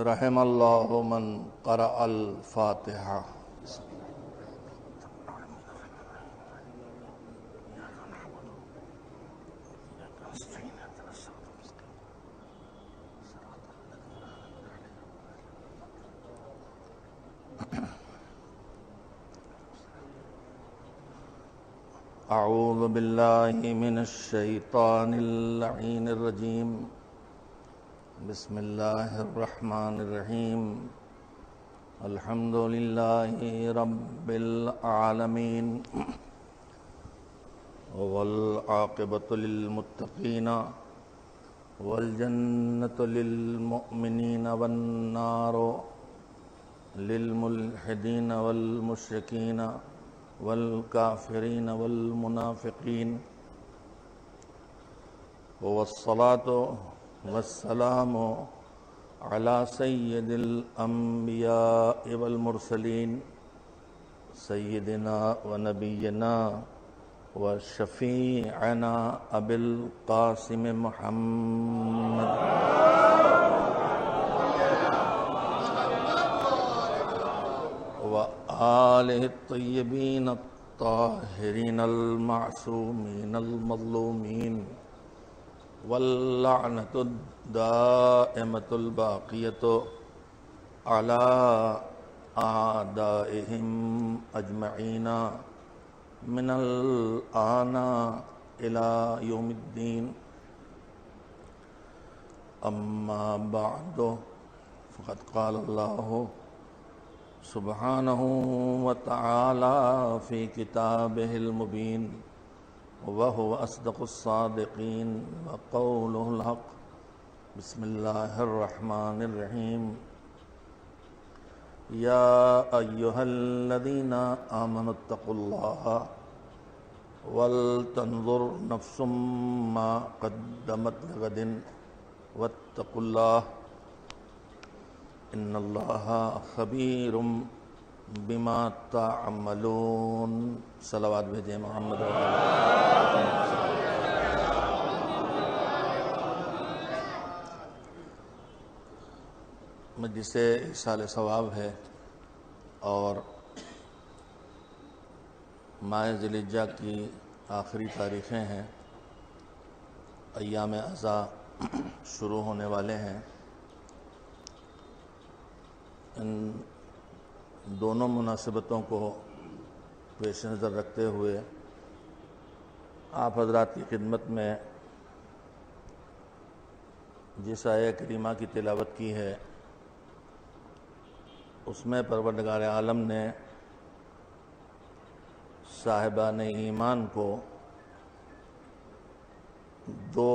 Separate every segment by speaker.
Speaker 1: رحم اللہ من قرأ الفاتحہ. اعوذ باللہ من الشیطان اللعین الرجیم. بسم اللہ الرحمن الرحیم. الحمد للہ رب العالمین والعاقبۃ للمتقین والجنۃ للمؤمنین والنار للملحدین والمشرکین والکافرین والمنافقین. والصلاة والسلام علی سید الانبیاء والمرسلین سیدنا ونبینا وشفیعنا ابی القاسم محمد وآلہ الطیبین الطاہرین المعصومین المظلومین واللعنۃ الدائمۃ الباقیۃ علی اعدائہم اجمعین من الآن الی یوم الدین. اما بعد فقد قال اللہ سبحانہ وتعالی فی کتابہ المبین وهو أصدق الصادقين وقوله الحق. بسم الله الرحمن الرحيم. يا أيها الذين آمنوا اتقوا الله ولتنظر نفس ما قدمت لغد واتقوا الله إن الله خبير بما تعملون. صلوات بھیجیں محمد مجلس ایصال ثواب ہے اور ماہ ذی الحجہ کی آخری تاریخیں ہیں. ایام عزا شروع ہونے والے ہیں. ان دونوں مناسبتوں کو پیش نظر رکھتے ہوئے آپ حضرات کی خدمت میں جس آیہ کریمہ کی تلاوت کی ہے اس میں پروردگار عالم نے صاحبان ایمان کو دو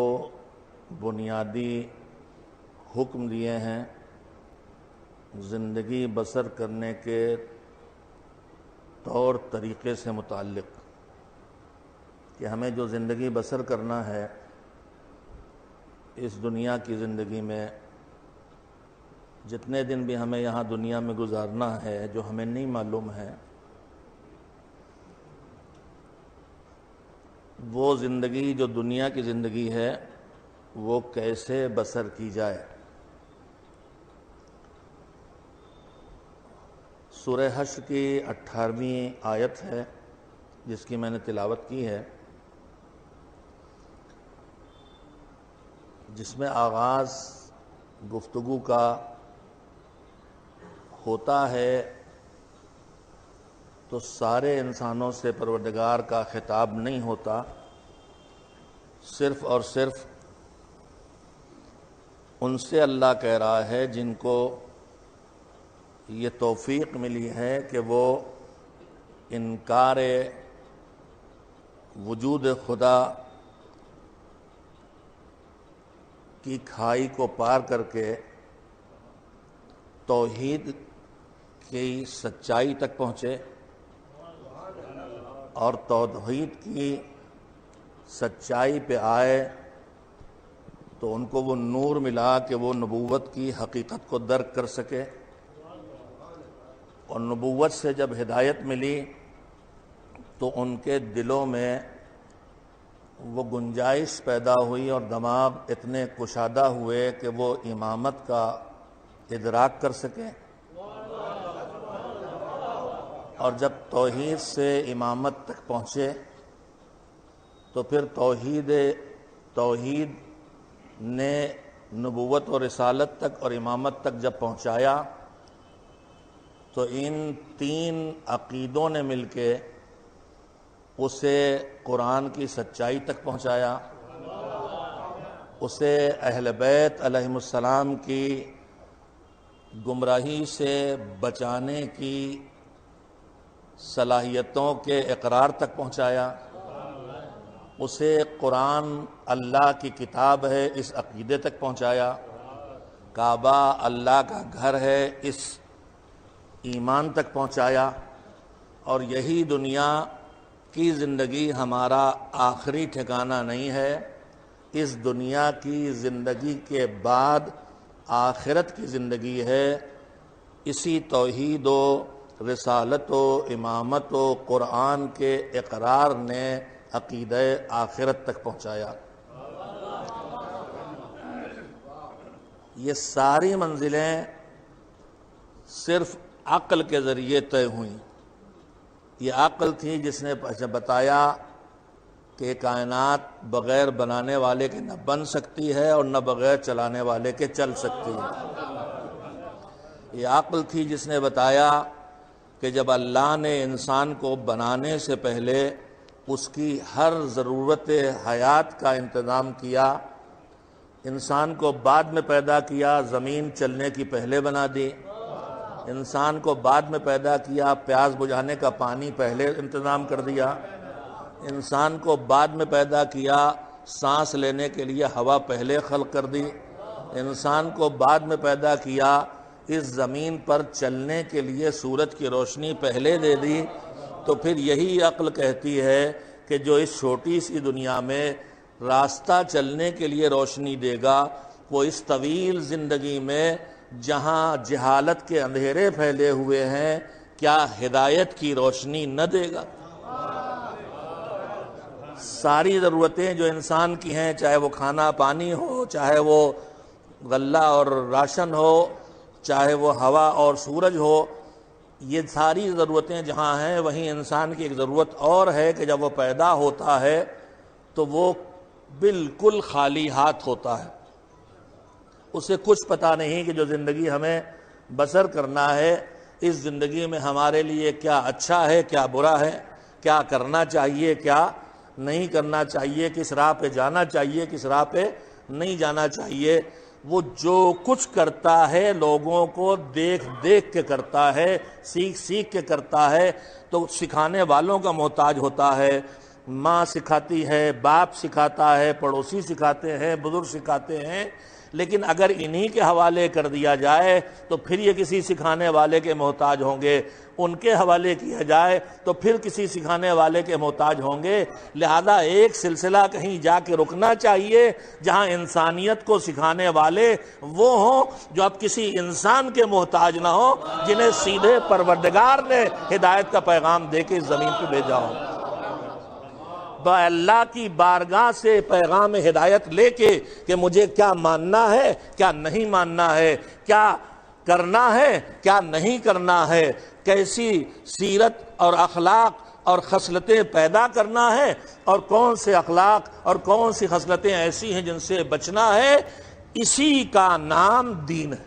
Speaker 1: بنیادی حکم دیے ہیں زندگی بسر کرنے کے طور طریقے سے متعلق کہ ہمیں جو زندگی بسر کرنا ہے اس دنیا کی زندگی میں جتنے دن بھی ہمیں یہاں دنیا میں گزارنا ہے جو ہمیں نہیں معلوم ہے وہ زندگی جو دنیا کی زندگی ہے وہ کیسے بسر کی جائے. سورہ حشر کی 18ویں آیت ہے جس کی میں نے تلاوت کی ہے، جس میں آغاز گفتگو کا ہوتا ہے تو سارے انسانوں سے پروردگار کا خطاب نہیں ہوتا، صرف اور صرف ان سے اللہ کہہ رہا ہے جن کو یہ توفیق ملی ہے کہ وہ انکار وجود خدا کی کھائی کو پار کر کے توحید کی سچائی تک پہنچے اور توحید کی سچائی پہ آئے تو ان کو وہ نور ملا کہ وہ نبوت کی حقیقت کو درک کر سکے، اور نبوت سے جب ہدایت ملی تو ان کے دلوں میں وہ گنجائش پیدا ہوئی اور دماغ اتنے کشادہ ہوئے کہ وہ امامت کا ادراک کر سکیں، اور جب توحید سے امامت تک پہنچے تو پھر توحید نے نبوت اور رسالت تک اور امامت تک جب پہنچایا تو ان تین عقیدوں نے مل کے اسے قرآن کی سچائی تک پہنچایا، اسے اہل بیت علیہم السلام کی گمراہی سے بچانے کی صلاحیتوں کے اقرار تک پہنچایا، اسے قرآن اللہ کی کتاب ہے اس عقیدے تک پہنچایا، کعبہ اللہ کا گھر ہے اس ایمان تک پہنچایا، اور یہی دنیا کی زندگی ہمارا آخری ٹھکانہ نہیں ہے، اس دنیا کی زندگی کے بعد آخرت کی زندگی ہے۔ اسی توحید و رسالت و امامت و قرآن کے اقرار نے عقیدہ آخرت تک پہنچایا۔ یہ ساری منزلیں صرف عقل کے ذریعے طے ہوئیں۔ یہ عقل تھی جس نے بتایا کہ کائنات بغیر بنانے والے کے نہ بن سکتی ہے اور نہ بغیر چلانے والے کے چل سکتی ہے۔ یہ عقل تھی جس نے بتایا کہ جب اللہ نے انسان کو بنانے سے پہلے اس کی ہر ضرورت حیات کا انتظام کیا، انسان کو بعد میں پیدا کیا، زمین چلنے کی پہلے بنا دی، انسان کو بعد میں پیدا کیا، پیاس بجھانے کا پانی پہلے انتظام کر دیا، انسان کو بعد میں پیدا کیا، سانس لینے کے لیے ہوا پہلے خلق کر دی، انسان کو بعد میں پیدا کیا، اس زمین پر چلنے کے لیے سورج کی روشنی پہلے دے دی۔ تو پھر یہی عقل کہتی ہے کہ جو اس چھوٹی سی دنیا میں راستہ چلنے کے لیے روشنی دے گا، وہ اس طویل زندگی میں جہاں جہالت کے اندھیرے پھیلے ہوئے ہیں، کیا ہدایت کی روشنی نہ دے گا؟ ساری ضرورتیں جو انسان کی ہیں، چاہے وہ کھانا پانی ہو، چاہے وہ غلہ اور راشن ہو، چاہے وہ ہوا اور سورج ہو، یہ ساری ضرورتیں جہاں ہیں وہیں انسان کی ایک ضرورت اور ہے کہ جب وہ پیدا ہوتا ہے تو وہ بالکل خالی ہاتھ ہوتا ہے، اسے کچھ پتہ نہیں کہ جو زندگی ہمیں بسر کرنا ہے، اس زندگی میں ہمارے لیے کیا اچھا ہے، کیا برا ہے، کیا کرنا چاہیے، کیا نہیں کرنا چاہیے، کس راہ پہ جانا چاہیے، کس راہ پہ نہیں جانا چاہیے۔ وہ جو کچھ کرتا ہے لوگوں کو دیکھ دیکھ کے کرتا ہے، سیکھ سیکھ کے کرتا ہے، تو سکھانے والوں کا محتاج ہوتا ہے۔ ماں سکھاتی ہے، باپ سکھاتا ہے، پڑوسی سکھاتے ہیں، بزرگ سکھاتے ہیں، لیکن اگر انہی کے حوالے کر دیا جائے تو پھر یہ کسی سکھانے والے کے محتاج ہوں گے، ان کے حوالے کیا جائے تو پھر کسی سکھانے والے کے محتاج ہوں گے۔ لہذا ایک سلسلہ کہیں جا کے رکنا چاہیے جہاں انسانیت کو سکھانے والے وہ ہوں جو اب کسی انسان کے محتاج نہ ہوں، جنہیں سیدھے پروردگار نے ہدایت کا پیغام دے کے اس زمین پہ بھیجا ہو۔ اللہ کی بارگاہ سے پیغام ہدایت لے کے کہ مجھے کیا ماننا ہے، کیا نہیں ماننا ہے، کیا کرنا ہے، کیا نہیں کرنا ہے، کیسی سیرت اور اخلاق اور خصلتیں پیدا کرنا ہے، اور کون سے اخلاق اور کون سی خصلتیں ایسی ہیں جن سے بچنا ہے، اسی کا نام دین ہے۔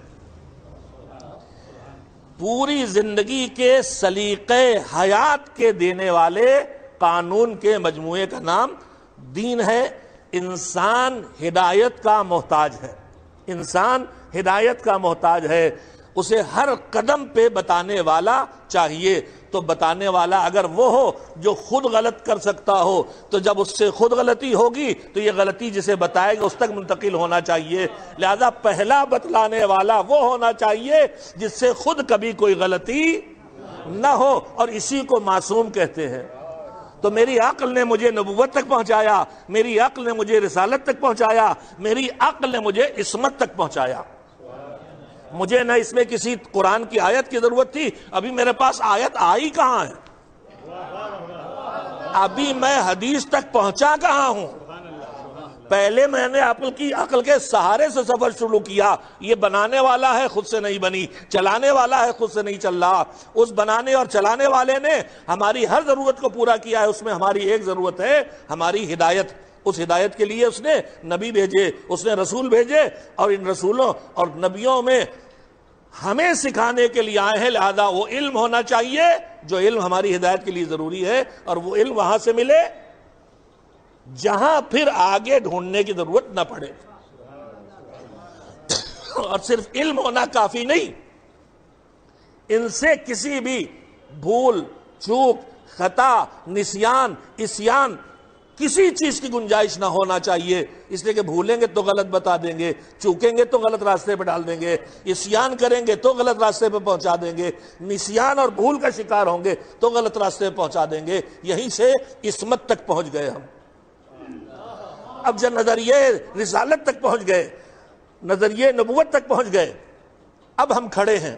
Speaker 1: پوری زندگی کے سلیقے حیات کے دینے والے قانون کے مجموعے کا نام دین ہے۔ انسان ہدایت کا محتاج ہے، انسان ہدایت کا محتاج ہے، اسے ہر قدم پہ بتانے والا چاہیے۔ تو بتانے والا اگر وہ ہو جو خود غلط کر سکتا ہو، تو جب اس سے خود غلطی ہوگی تو یہ غلطی جسے بتائے گا اس تک منتقل ہونا چاہیے۔ لہذا پہلا بتلانے والا وہ ہونا چاہیے جس سے خود کبھی کوئی غلطی نہ ہو، اور اسی کو معصوم کہتے ہیں۔ تو میری عقل نے مجھے نبوت تک پہنچایا، میری عقل نے مجھے رسالت تک پہنچایا، میری عقل نے مجھے عصمت تک پہنچایا۔ مجھے نہ اس میں کسی قرآن کی آیت کی ضرورت تھی، ابھی میرے پاس آیت آئی کہاں ہے، ابھی میں حدیث تک پہنچا کہاں ہوں، پہلے میں نے عقل کے سہارے سے سفر شروع کیا. یہ بنانے والا ہے، خود سے نہیں بنی. چلانے والا ہے، خود سے نہیں چل رہا. اس بنانے اور چلانے والے نے ہماری ہر ضرورت کو پورا کیا ہے. اس میں ہماری ایک ضرورت ہے، ہماری ہدایت. اس ہدایت کے لیے اس نے نبی بھیجے، اس نے رسول بھیجے، اور ان رسولوں اور نبیوں میں ہمیں سکھانے کے لیے آئے ہیں. لہذا وہ علم ہونا چاہیے جو علم ہماری ہدایت کے لیے ضروری ہے، اور وہ علم وہاں سے ملے جہاں پھر آگے ڈھونڈنے کی ضرورت نہ پڑے. اور صرف علم ہونا کافی نہیں، ان سے کسی بھی بھول، چوک، خطا، نسیان، عصیان کسی چیز کی گنجائش نہ ہونا چاہیے. اس لیے کہ بھولیں گے تو غلط بتا دیں گے، چوکیں گے تو غلط راستے پہ ڈال دیں گے، عصیان کریں گے تو غلط راستے پہ پہنچا دیں گے، نسیان اور بھول کا شکار ہوں گے تو غلط راستے پہ پہنچا دیں گے. یہیں سے عصمت تک پہنچ گئے ہم. اب جب نظریہ رسالت تک پہنچ گئے، نظریہ نبوت تک پہنچ گئے، اب ہم کھڑے ہیں.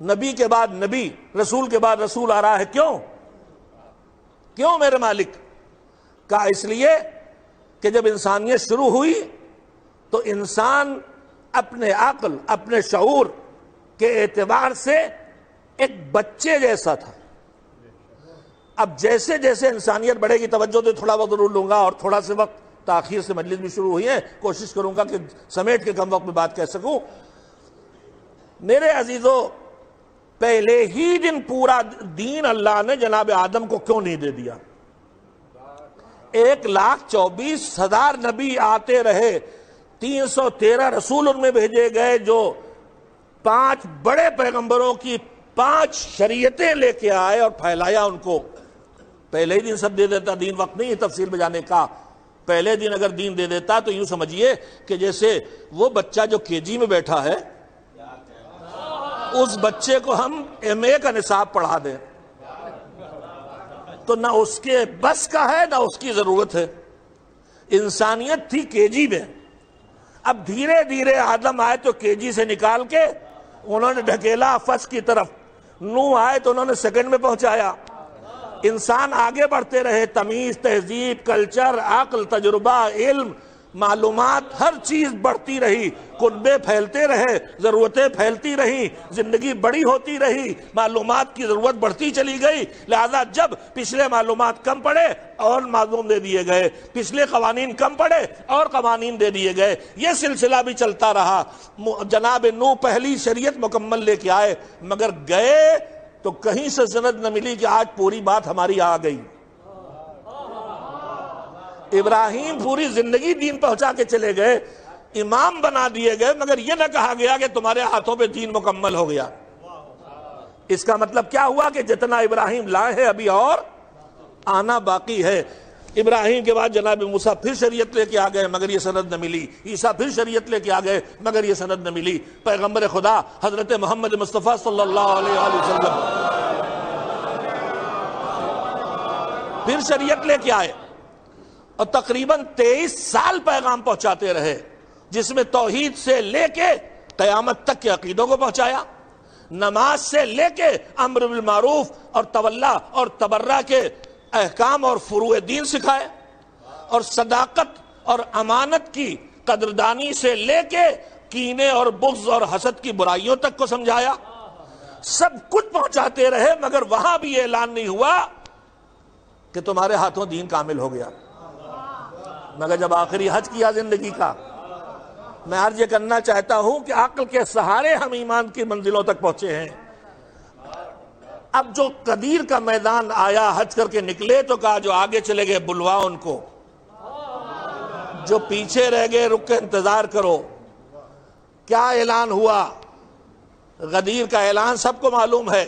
Speaker 1: نبی کے بعد نبی، رسول کے بعد رسول آ رہا ہے. کیوں میرے مالک؟ کہا اس لیے کہ جب انسانیت شروع ہوئی تو انسان اپنے عقل، اپنے شعور کے اعتبار سے ایک بچے جیسا تھا. اب جیسے جیسے انسانیت بڑھے گی، توجہ دے، تھوڑا وقت ضرور لوں گا اور تھوڑا سے وقت تاخیر سے مجلس بھی شروع ہوئی ہے، کوشش کروں گا کہ سمیٹ کے کم وقت میں بات کہہ سکوں. میرے عزیزو، پہلے ہی دن پورا دین اللہ نے جناب آدم کو کیوں نہیں دے دیا؟ 1,24,000 نبی آتے رہے، 313 رسول ان میں بھیجے گئے جو 5 بڑے پیغمبروں کی 5 شریعتیں لے کے آئے اور پھیلایا ان کو. پہلے ہی دن سب دے دیتا، دین وقت نہیں ہے تفصیل میں جانے کا. پہلے دن اگر دین دے دیتا تو یوں سمجھیے کہ جیسے وہ بچہ جو KG میں بیٹھا ہے، اس بچے کو ہم MA کا نصاب پڑھا دیں تو نہ اس کے بس کا ہے نہ اس کی ضرورت ہے. انسانیت تھی KG میں. اب دھیرے دھیرے آدم آئے تو KG سے نکال کے انہوں نے ڈھکیلا فرسٹ کی طرف. نوح آئے تو انہوں نے سیکنڈ میں پہنچایا. انسان آگے بڑھتے رہے، تمیز، تہذیب، کلچر، عقل، تجربہ، علم، معلومات، ہر چیز بڑھتی رہی. کنبے پھیلتے رہے، ضرورتیں پھیلتی رہیں، زندگی بڑی ہوتی رہی، معلومات کی ضرورت بڑھتی چلی گئی. لہذا جب پچھلے معلومات کم پڑے اور معلوم دے دیے گئے، پچھلے قوانین کم پڑے اور قوانین دے دیے گئے. یہ سلسلہ بھی چلتا رہا. جناب نوح پہلی شریعت مکمل لے کے آئے، مگر گئے تو کہیں سے سند نہ ملی کہ آج پوری بات ہماری آ گئی. ابراہیم پوری زندگی دین پہنچا کے چلے گئے، امام بنا دیے گئے، مگر یہ نہ کہا گیا کہ تمہارے ہاتھوں پہ دین مکمل ہو گیا. اس کا مطلب کیا ہوا کہ جتنا ابراہیم لائے ہیں ابھی اور آنا باقی ہے. ابراہیم کے بعد جناب موسیٰ پھر شریعت لے کے آ گئے مگر یہ سند نہ ملی. عیسیٰ پھر شریعت لے کے آ گئے مگر یہ سند نہ ملی. پیغمبر خدا حضرت محمد مصطفیٰ صلی اللہ علیہ وآلہ وسلم پھر شریعت لے کے آئے اور تقریباً 23 سال پیغام پہنچاتے رہے، جس میں توحید سے لے کے قیامت تک کے عقیدوں کو پہنچایا، نماز سے لے کے امر بالمعروف اور تولا اور تبرہ کے احکام اور فروع دین سکھائے، اور صداقت اور امانت کی قدردانی سے لے کے کینے اور بغض اور حسد کی برائیوں تک کو سمجھایا. سب کچھ پہنچاتے رہے مگر وہاں بھی یہ اعلان نہیں ہوا کہ تمہارے ہاتھوں دین کامل ہو گیا. مگر جب آخری حج کیا زندگی کا، میں عرض یہ کرنا چاہتا ہوں کہ عقل کے سہارے ہم ایمان کی منزلوں تک پہنچے ہیں. اب جو قدیر کا میدان آیا، حج کر کے نکلے تو کہا جو آگے چلے گئے بلوا ان کو، جو پیچھے رہ گئے رک کے انتظار کرو. کیا اعلان ہوا؟ غدیر کا اعلان سب کو معلوم ہے،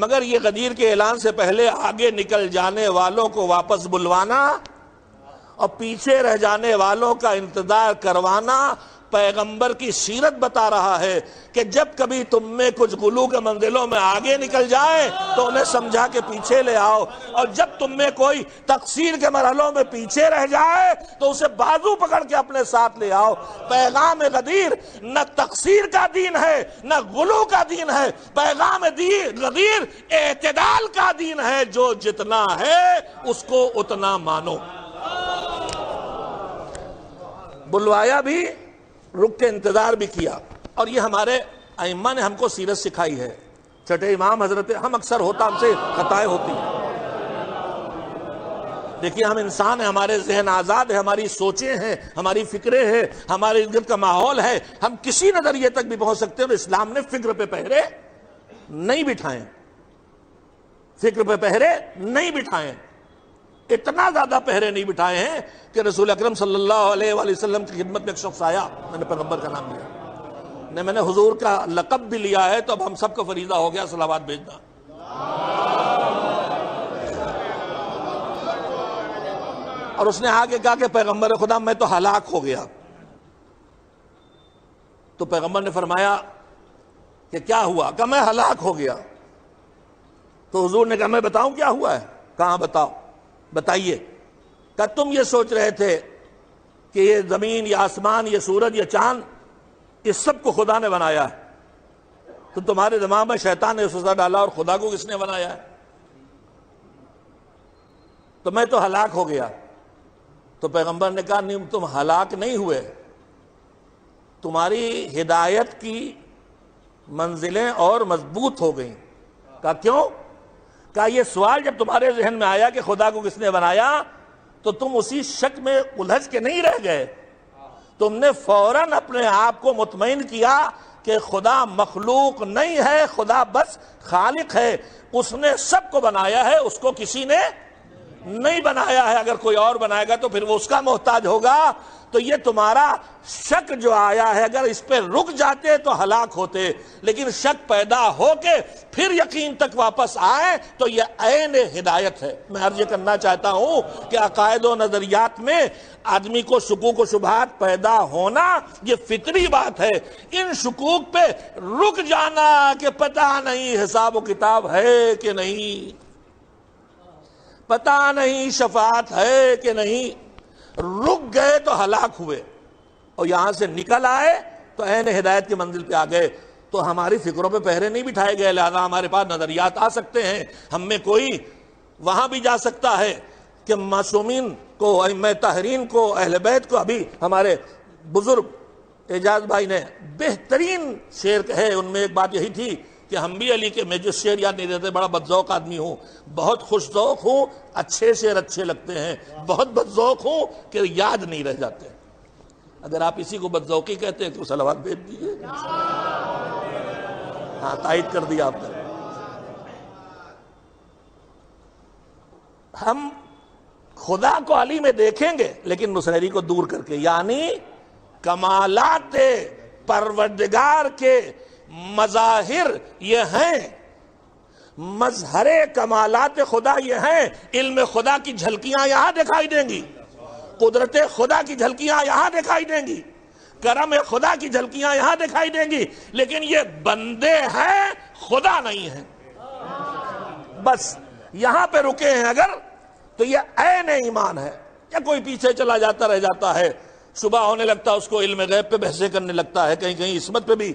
Speaker 1: مگر یہ غدیر کے اعلان سے پہلے آگے نکل جانے والوں کو واپس بلوانا اور پیچھے رہ جانے والوں کا انتظار کروانا پیغمبر کی سیرت بتا رہا ہے کہ جب کبھی تم میں کچھ غلو کے منزلوں میں آگے نکل جائے تو انہیں سمجھا کے پیچھے لے آؤ، اور جب تم میں کوئی تقصیر کے مرحلوں میں پیچھے رہ جائے تو اسے بازو پکڑ کے اپنے ساتھ لے آؤ. پیغام غدیر نہ تقصیر کا دین ہے نہ غلو کا دین ہے. پیغام غدیر اعتدال کا دین ہے، جو جتنا ہے اس کو اتنا مانو. بلوایا بھی، رک کے انتظار بھی کیا. اور یہ ہمارے ائمہ نے ہم کو سیرت سکھائی ہے. چھٹے امام حضرت، ہم اکثر ہوتا ہم سے خطائیں ہوتی ہیں. دیکھیے ہم انسان ہیں، ہمارے ذہن آزاد ہے، ہماری سوچیں ہیں، ہماری فکریں ہیں، ہمارے ارد گرد کا ماحول ہے، ہم کسی نظریے تک بھی پہنچ سکتے ہیں. اور اسلام نے فکر پہ پہرے نہیں بٹھائیں، فکر پہ پہرے نہیں بٹھائیں. اتنا زیادہ پہرے نہیں بٹھائے ہیں کہ رسول اکرم صلی اللہ علیہ وآلہ وسلم کی خدمت میں ایک شخص آیا، میں نے پیغمبر کا نام لیا، میں نے حضور کا لقب بھی لیا ہے، تو اب ہم سب کا فریضہ ہو گیا صلوات بھیجنا. اور اس نے آگے کہا کہ پیغمبر خدا میں تو ہلاک ہو گیا. تو پیغمبر نے فرمایا کہ کیا ہوا؟ کہ میں ہلاک ہو گیا. تو حضور نے کہا میں بتاؤں کیا ہوا ہے؟ کہاں بتاؤ، بتائیے. کہ تم یہ سوچ رہے تھے کہ یہ زمین، یہ آسمان، یہ سورج، یہ چاند، اس سب کو خدا نے بنایا ہے. تو تمہارے دماغ میں شیطان نے وسوسہ ڈالا، اور خدا کو کس نے بنایا ہے؟ تو میں تو ہلاک ہو گیا. تو پیغمبر نے کہا نہیں، تم ہلاک نہیں ہوئے، تمہاری ہدایت کی منزلیں اور مضبوط ہو گئیں. کہا کیوں؟ کہا یہ سوال جب تمہارے ذہن میں آیا کہ خدا کو کس نے بنایا، تو تم اسی شک میں الجھ کے نہیں رہ گئے، تم نے فوراً اپنے آپ کو مطمئن کیا کہ خدا مخلوق نہیں ہے، خدا بس خالق ہے. اس نے سب کو بنایا ہے، اس کو کسی نے نہیں بنایا ہے. اگر کوئی اور بنائے گا تو پھر وہ اس کا محتاج ہوگا. تو یہ تمہارا شک جو آیا ہے، اگر اس پہ رک جاتے تو ہلاک ہوتے، لیکن شک پیدا ہو کے پھر یقین تک واپس آئے تو یہ عین ہدایت ہے. میں عرض یہ کرنا چاہتا ہوں کہ عقائد و نظریات میں آدمی کو شکوک و شبہات پیدا ہونا یہ فطری بات ہے. ان شکوک پہ رک جانا کہ پتہ نہیں حساب و کتاب ہے کہ نہیں، پتہ نہیں شفاعت ہے کہ نہیں، رک گئے تو ہلاک ہوئے. اور یہاں سے نکل آئے تو عین ہدایت کی منزل پہ آ گئے. تو ہماری فکروں پہ پہرے نہیں بٹھائے گئے، لہذا ہمارے پاس نظریات آ سکتے ہیں. ہم میں کوئی وہاں بھی جا سکتا ہے کہ معصومین کو، ائمہ طاہرین کو، اہل بیت کو. ابھی ہمارے بزرگ اعجاز بھائی نے بہترین شعر ہے، ان میں ایک بات یہی تھی کہ ہم بھی علی کے، میں جو شعر یاد نہیں رہتے، بڑا بدذوق آدمی ہوں، بہت خوش ذوق ہوں، اچھے شعر اچھے لگتے ہیں، بہت بدذوق ہوں کہ یاد نہیں رہ جاتے. اگر آپ اسی کو بدذوقی کہتے ہیں تو صلوات بھیج دیجیے. ہاں تائید کر دیا آپ نے. ہم خدا کو علی میں دیکھیں گے لیکن نصیری کو دور کر کے، یعنی کمالات پروردگار کے مظاہر یہ ہیں، مظہر کمالات خدا یہ ہیں. علم خدا کی جھلکیاں یہاں دکھائی دیں گی، قدرت خدا کی جھلکیاں یہاں دکھائی دیں گی، کرم خدا کی جھلکیاں یہاں دکھائی دیں گی، لیکن یہ بندے ہیں، خدا نہیں ہیں. بس یہاں پہ رکے ہیں اگر، تو یہ عین ایمان ہے. یا کوئی پیچھے چلا جاتا رہ جاتا ہے، صبح ہونے لگتا اس کو علم غیب پہ بحثیں کرنے لگتا ہے، کہیں کہیں عصمت پہ بھی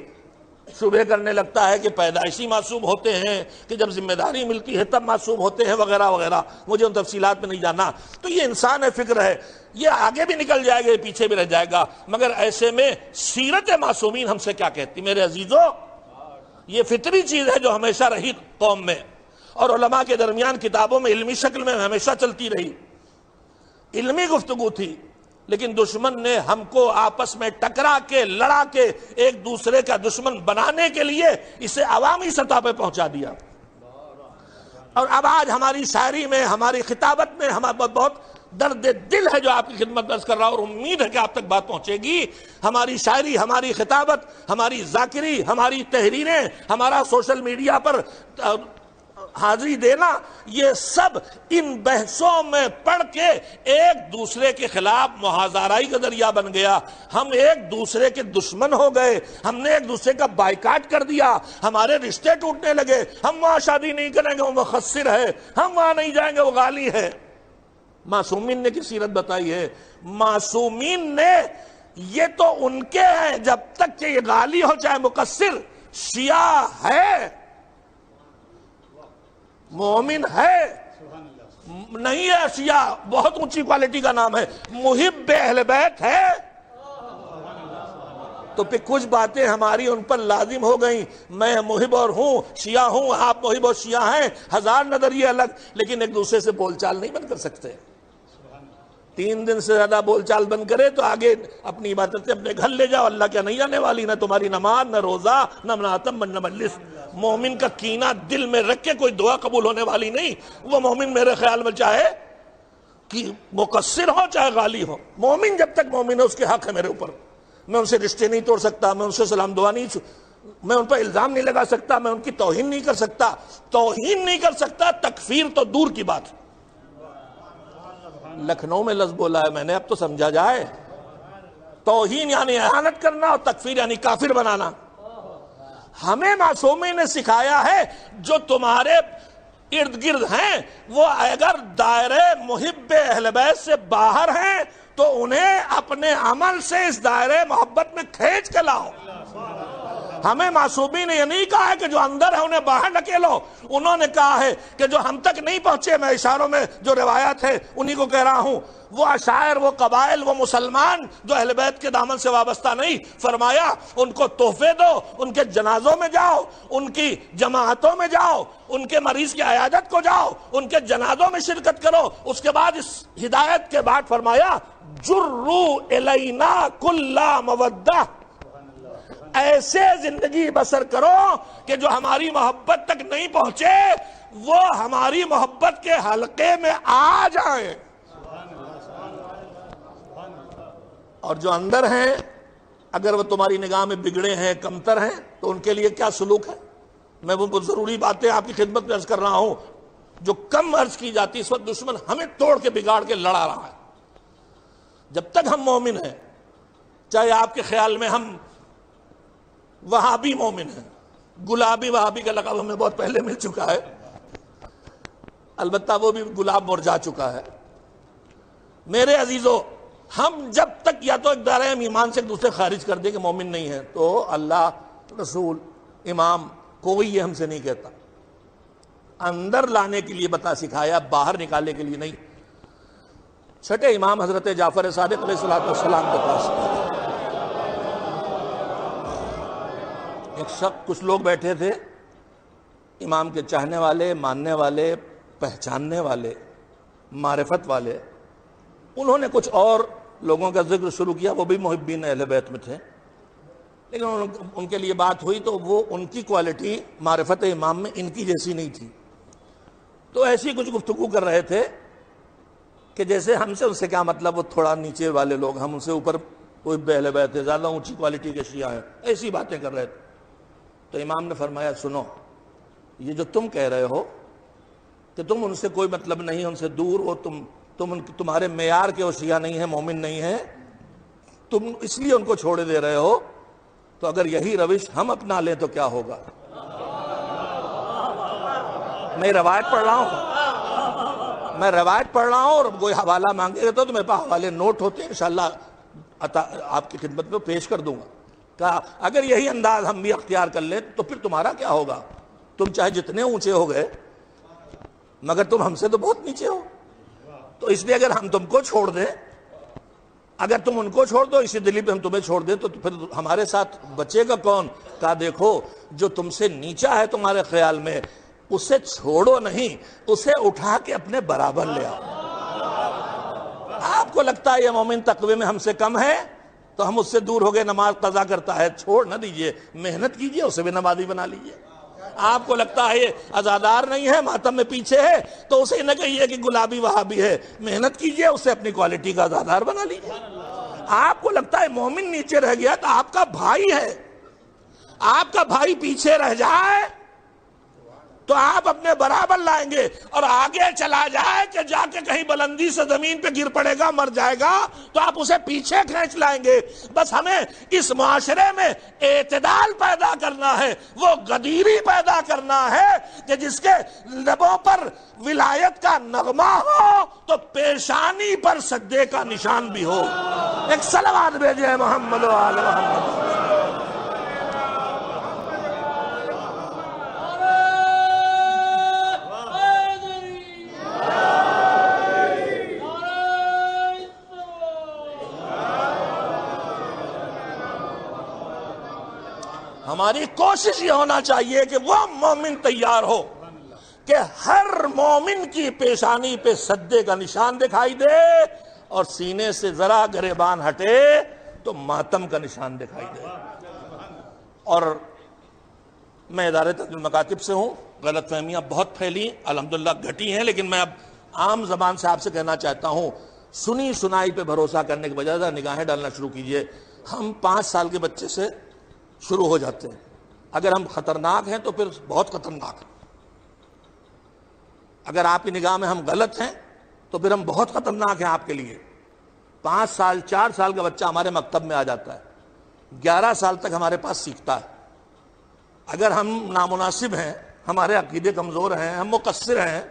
Speaker 1: شبہ کرنے لگتا ہے کہ پیدائشی معصوم ہوتے ہیں، کہ جب ذمہ داری ملتی ہے تب معصوم ہوتے ہیں، وغیرہ وغیرہ. مجھے ان تفصیلات میں نہیں جانا. تو یہ انسان ہے، فکر ہے، یہ آگے بھی نکل جائے گا، پیچھے بھی رہ جائے گا. مگر ایسے میں سیرت معصومین ہم سے کیا کہتی؟ میرے عزیزو، یہ فطری چیز ہے جو ہمیشہ رہی قوم میں، اور علماء کے درمیان کتابوں میں علمی شکل میں ہمیشہ چلتی رہی، علمی گفتگو تھی. لیکن دشمن نے ہم کو آپس میں ٹکرا کے، لڑا کے، ایک دوسرے کا دشمن بنانے کے لیے اسے عوامی سطح پہ پہنچا دیا. اور اب آج ہماری شاعری میں، ہماری خطابت میں ہمارا بہت درد دل ہے جو آپ کی خدمت درج کر رہا ہوں، اور امید ہے کہ آپ تک بات پہنچے گی. ہماری شاعری، ہماری خطابت، ہماری ذاکری، ہماری تحریریں، ہمارا سوشل میڈیا پر حاضری دینا، یہ سب ان بحثوں میں پڑھ کے ایک دوسرے کے خلاف محاذرائی کا ذریعہ بن گیا. ہم ایک دوسرے کے دشمن ہو گئے، ہم نے ایک دوسرے کا بائیکاٹ کر دیا، ہمارے رشتے ٹوٹنے لگے. ہم وہاں شادی نہیں کریں گے وہ مخصر ہے، ہم وہاں نہیں جائیں گے وہ غالی ہے. معصومین نے کی سیرت بتائی ہے. معصومین نے، یہ تو ان کے ہیں جب تک کہ یہ غالی ہو چاہے مقصر. شیعہ ہے، مومن ہے، نہیں ہے شیعہ، بہت اونچی کوالٹی کا نام ہے. محب اہل بیت ہے، تو پھر کچھ باتیں ہماری ان پر لازم ہو گئیں. میں محب اور ہوں شیعہ ہوں، آپ محب اور شیعہ ہیں، ہزار نظریے الگ، لیکن ایک دوسرے سے بول چال نہیں بند کر سکتے. 3 دن سے زیادہ بول چال بند کرے تو آگے اپنی عبادتیں اپنے گھر لے جاؤ، اللہ کیا نہیں آنے والی، نہ تمہاری نماز، نہ روزہ، نہ مناتم، نہ مجلس. مومن کا کینہ دل میں رکھ کے کوئی دعا قبول ہونے والی نہیں. وہ مومن میرے خیال میں چاہے کہ مقصر ہو چاہے غالی ہو، مومن جب تک مومن ہے اس کے حق ہے میرے اوپر. میں ان سے رشتے نہیں توڑ سکتا، میں ان سے سلام دعا نہیں، میں ان پر الزام نہیں لگا سکتا، میں ان کی توہین نہیں کر سکتا. توہین نہیں کر سکتا، تکفیر تو دور کی بات. لکھنؤ میں لفظ بولا ہے میں نے، اب تو سمجھا جائے. توہین یعنی اہانت کرنا اور تکفیر یعنی کافر بنانا. ہمیں معصومین نے سکھایا ہے جو تمہارے ارد گرد ہیں وہ اگر دائرے محب اہل بیت سے باہر ہیں تو انہیں اپنے عمل سے اس دائرے محبت میں کھینچ کے لاؤ. ہمیں معصومین نے یہ نہیں کہا ہے کہ جو اندر ہے انہیں باہر ڈھکیلو. انہوں نے کہا ہے کہ جو ہم تک نہیں پہنچے، میں اشاروں میں جو روایات ہے انہی کو کہہ رہا ہوں، وہ اشاعر، وہ قبائل، وہ مسلمان جو اہل بیت کے دامن سے وابستہ نہیں، فرمایا ان کو تحفے دو، ان کے جنازوں میں جاؤ، ان کی جماعتوں میں جاؤ، ان کے مریض کی عیادت کو جاؤ، ان کے جنازوں میں شرکت کرو. اس کے بعد اس ہدایت کے بعد فرمایا جرو الینا کل مودہ، ایسے زندگی بسر کرو کہ جو ہماری محبت تک نہیں پہنچے وہ ہماری محبت کے حلقے میں آ جائیں، اور جو اندر ہیں اگر وہ تمہاری نگاہ میں بگڑے ہیں، کمتر ہیں، تو ان کے لیے کیا سلوک ہے. میں وہ بہت ضروری باتیں آپ کی خدمت میں عرض کر رہا ہوں جو کم عرض کی جاتی. اس وقت دشمن ہمیں توڑ کے بگاڑ کے لڑا رہا ہے. جب تک ہم مومن ہیں، چاہے آپ کے خیال میں ہم وہابی مومن ہیں، گلابی وہابی کا لقب ہمیں بہت پہلے مل چکا ہے، البتہ وہ بھی گلاب مرجھا چکا ہے. میرے عزیزو، ہم جب تک یا تو ایک دائرہ ایمان سے ایک دوسرے خارج کر دیں کہ مومن نہیں ہے، تو اللہ، رسول، امام کوئی یہ ہم سے نہیں کہتا. اندر لانے کے لیے بتا سکھایا، باہر نکالنے کے لیے نہیں. چھٹے امام حضرت جعفر صادق علیہ السلام کے پاس ایک شخص، کچھ لوگ بیٹھے تھے، امام کے چاہنے والے، ماننے والے، پہچاننے والے، معرفت والے. انہوں نے کچھ اور لوگوں کا ذکر شروع کیا، وہ بھی محبین اہل بیت میں تھے، لیکن ان کے لیے بات ہوئی تو وہ ان کی کوالٹی معرفت امام میں ان کی جیسی نہیں تھی. تو ایسی کچھ گفتگو کر رہے تھے کہ جیسے ہم سے ان سے کیا مطلب، وہ تھوڑا نیچے والے لوگ، ہم ان سے اوپر محب اہل بیت ہے، زیادہ اونچی کوالٹی کے شیعہ ہیں، ایسی باتیں کر رہے تھے. تو امام نے فرمایا سنو، یہ جو تم کہہ رہے ہو کہ تم ان سے کوئی مطلب نہیں، ان سے دور ہو، تمہارے معیار کے وہ شیعہ نہیں ہیں، مومن نہیں ہیں، تم اس لیے ان کو چھوڑے دے رہے ہو. تو اگر یہی روش ہم اپنا لیں تو کیا ہوگا. میں روایت پڑھ رہا ہوں اور کوئی حوالہ مانگے گا تو میرے پاس حوالے نوٹ ہوتے ہیں، انشاءاللہ آپ کی خدمت میں پیش کر دوں گا. کہا اگر یہی انداز ہم بھی اختیار کر لیں تو پھر تمہارا کیا ہوگا. تم چاہے جتنے اونچے ہو گئے مگر تم ہم سے تو بہت نیچے ہو. تو اس لیے اگر ہم تم کو چھوڑ دیں، اگر تم ان کو چھوڑ دو، اسی دلی پہ ہم تمہیں چھوڑ دیں تو پھر ہمارے ساتھ بچے گا کون. کہا دیکھو، جو تم سے نیچا ہے تمہارے خیال میں، اسے چھوڑو نہیں، اسے اٹھا کے اپنے برابر لے آؤ. آپ کو لگتا ہے یہ مومن تقوی میں ہم سے کم ہے تو ہم اس سے دور ہو گئے، نماز قضا کرتا ہے، چھوڑ نہ دیجئے، محنت کیجئے، اسے بھی نمازی بنا لیجئے. آپ کو لگتا ہے یہ عزادار نہیں ہے، ماتم میں پیچھے ہے، تو اسے نہ کہیے کہ گلابی وہابی ہے، محنت کیجئے، اسے اپنی کوالٹی کا عزادار بنا لیجئے. آپ کو لگتا ہے مومن نیچے رہ گیا تو آپ کا بھائی ہے، آپ کا بھائی پیچھے رہ جائے تو آپ اپنے برابر لائیں گے، اور آگے چلا جائے کہ جا کے کہیں بلندی سے زمین پہ گر پڑے گا، مر جائے گا، تو آپ اسے پیچھے کھینچ لائیں گے. بس ہمیں اس معاشرے میں اعتدال پیدا کرنا ہے، وہ غدیری پیدا کرنا ہے کہ جس کے لبوں پر ولایت کا نغمہ ہو تو پیشانی پر سجدے کا نشان بھی ہو. ایک صلوات بھیجیں محمد و آل محمد. ہماری کوشش یہ ہونا چاہیے کہ وہ مومن تیار ہو کہ ہر مومن کی پیشانی پہ سجدے کا نشان دکھائی دے اور سینے سے ذرا گریبان ہٹے تو ماتم کا نشان دکھائی دے. اور میں ادارے تنظیم المکاتب سے ہوں. غلط فہمیاں بہت پھیلی، الحمدللہ گھٹی ہیں، لیکن میں اب عام زبان سے آپ سے کہنا چاہتا ہوں، سنی سنائی پہ بھروسہ کرنے کے بجائے نگاہیں ڈالنا شروع کیجئے. ہم 5 سال کے بچے سے شروع ہو جاتے ہیں. اگر ہم خطرناک ہیں تو پھر بہت خطرناک ہیں. اگر آپ کی نگاہ میں ہم غلط ہیں تو پھر ہم بہت خطرناک ہیں آپ کے لیے. 5 سال 4 سال کا بچہ ہمارے مکتب میں آ جاتا ہے، 11 سال تک ہمارے پاس سیکھتا ہے. اگر ہم نامناسب ہیں، ہمارے عقیدے کمزور ہیں، ہم مقصر ہیں،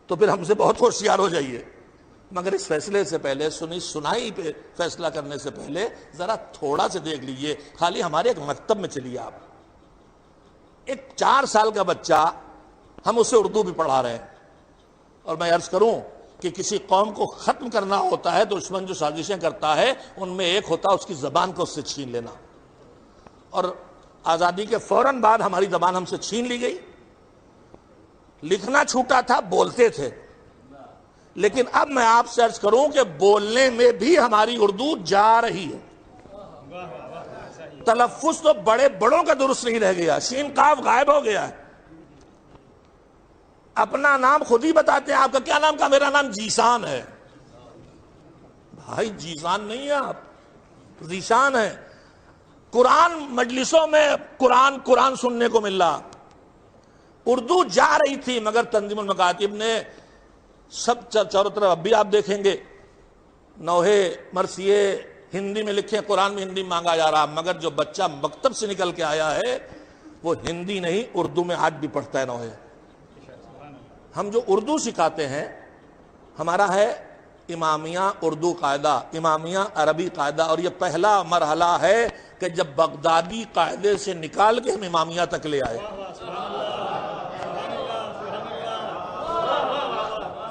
Speaker 1: تو پھر ہم سے بہت ہوشیار ہو جائیے. مگر اس فیصلے سے پہلے، سنی سنائی پہ فیصلہ کرنے سے پہلے ذرا تھوڑا سے دیکھ لیجئے. خالی ہمارے ایک مکتب میں چلیے آپ. ایک 4 سال کا بچہ ہم اسے اردو بھی پڑھا رہے ہیں. اور میں عرض کروں کہ کسی قوم کو ختم کرنا ہوتا ہے تو دشمن جو سازشیں کرتا ہے ان میں ایک ہوتا ہے اس کی زبان کو اس سے چھین لینا. اور آزادی کے فوراً بعد ہماری زبان ہم سے چھین لی گئی. لکھنا چھوٹا تھا، بولتے تھے. لیکن اب میں آپ سے عرض کروں کہ بولنے میں بھی ہماری اردو جا رہی ہے. تلفظ تو بڑے بڑوں کا درست نہیں رہ گیا، شین قاف غائب ہو گیا ہے. اپنا نام خود ہی بتاتے ہیں. آپ کا کیا نام؟ کا میرا نام جیسان ہے. بھائی جیسان نہیں ہے، آپ ذیشان ہے. قرآن مجلسوں میں قرآن سننے کو مل رہا. اردو جا رہی تھی مگر تنظیم المکاتب نے سب چاروں طرف، اب بھی آپ دیکھیں گے نوحے مرثیے ہندی میں لکھے، قرآن میں ہندی میں مانگا جا رہا. مگر جو بچہ مکتب سے نکل کے آیا ہے وہ ہندی نہیں اردو میں آج بھی پڑھتا ہے نوحے. ہم جو اردو سکھاتے ہیں ہمارا ہے امامیہ اردو قاعدہ، امامیہ عربی قاعدہ. اور یہ پہلا مرحلہ ہے کہ جب بغدادی قاعدے سے نکال کے ہم امامیہ تک لے آئے.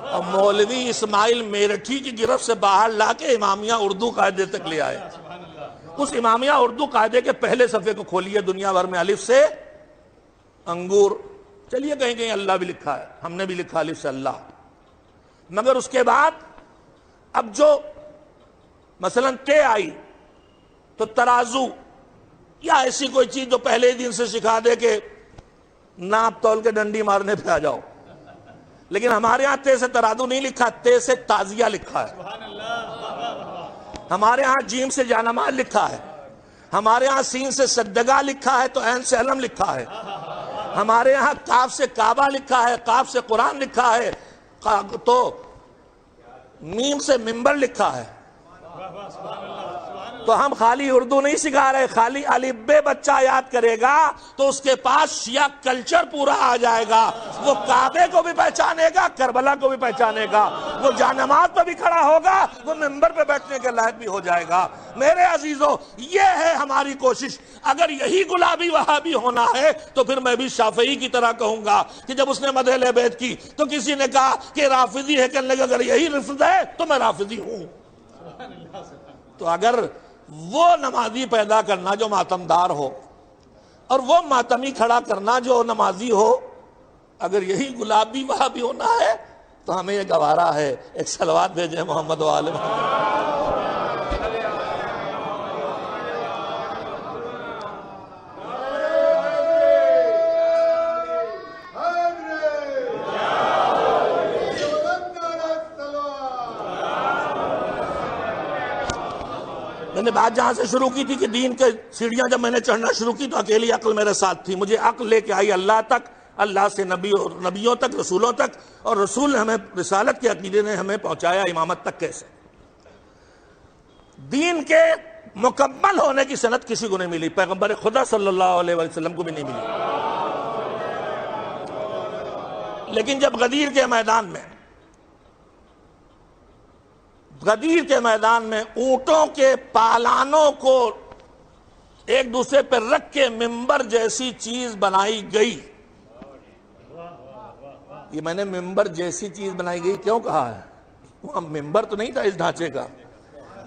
Speaker 1: اور مولوی اسماعیل میرٹھی کی گرفت سے باہر لا کے امامیہ اردو قاعدے تک لے آئے. اس امامیہ اردو قاعدے کے پہلے صفحے کو کھولیے، دنیا بھر میں الف سے انگور. چلیے کہیں کہیں اللہ بھی لکھا ہے، ہم نے بھی لکھا الف سے اللہ. مگر اس کے بعد اب جو مثلا تے آئی تو ترازو یا ایسی کوئی چیز جو پہلے دن سے سکھا دے کہ ناپ تول کے ڈنڈی مارنے پہ آ جاؤ. لیکن ہمارے ہاں تے سے ترازو نہیں لکھا، تے سے تعزیہ لکھا ہے. ہمارے ہاں جیم سے جانماز لکھا ہے. ہمارے ہاں سین سے سجدگاہ لکھا ہے تو عین سے علم لکھا ہے. ہمارے ہاں کاف سے کعبہ لکھا ہے، قاف سے قرآن لکھا ہے، تو میم سے منبر لکھا ہے. تو ہم خالی اردو نہیں سکھا رہے. خالی الف بے بچہ یاد کرے گا تو اس کے پاس شیعہ کلچر پورا آ جائے گا. وہ کعبے کو بھی پہچانے گا، کربلا کو بھی پہچانے گا، وہ جانماز پہ بھی کھڑا ہوگا، وہ منبر پہ بیٹھنے کے لائق بھی ہو جائے گا. میرے عزیزوں، یہ ہے ہماری کوشش. اگر یہی گلابی وہابی ہونا ہے تو پھر میں بھی شافعی کی طرح کہوں گا کہ جب اس نے مدح اہل بیت کی تو کسی نے کہا کہ رافضی ہے، کہنے لگا اگر یہی رفض ہے تو میں رافضی ہوں. تو اگر وہ نمازی پیدا کرنا جو ماتمدار ہو اور وہ ماتمی کھڑا کرنا جو نمازی ہو، اگر یہی گلابی وہابی ہونا ہے تو ہمیں یہ گوارا ہے. ایک صلوات بھیجیں محمد و آل محمد. میں نے بات جہاں سے شروع کی تھی کہ دین کے سیڑھیاں جب میں نے چڑھنا شروع کی تو اکیلی عقل میرے ساتھ تھی. مجھے عقل لے کے آئی اللہ تک، اللہ سے نبیوں تک، رسولوں تک، اور رسول نے ہمیں رسالت کے عقیدے نے ہمیں پہنچایا امامت تک. کیسے دین کے مکمل ہونے کی سند کسی کو نہیں ملی، پیغمبر خدا صلی اللہ علیہ وسلم کو بھی نہیں ملی. لیکن جب غدیر کے میدان میں اونٹوں کے پالانوں کو ایک دوسرے پر رکھ کے ممبر جیسی چیز بنائی گئی. یہ میں نے ممبر جیسی چیز بنائی گئی کیوں کہا ہے؟ وہ ممبر تو نہیں تھا اس ڈھانچے کا،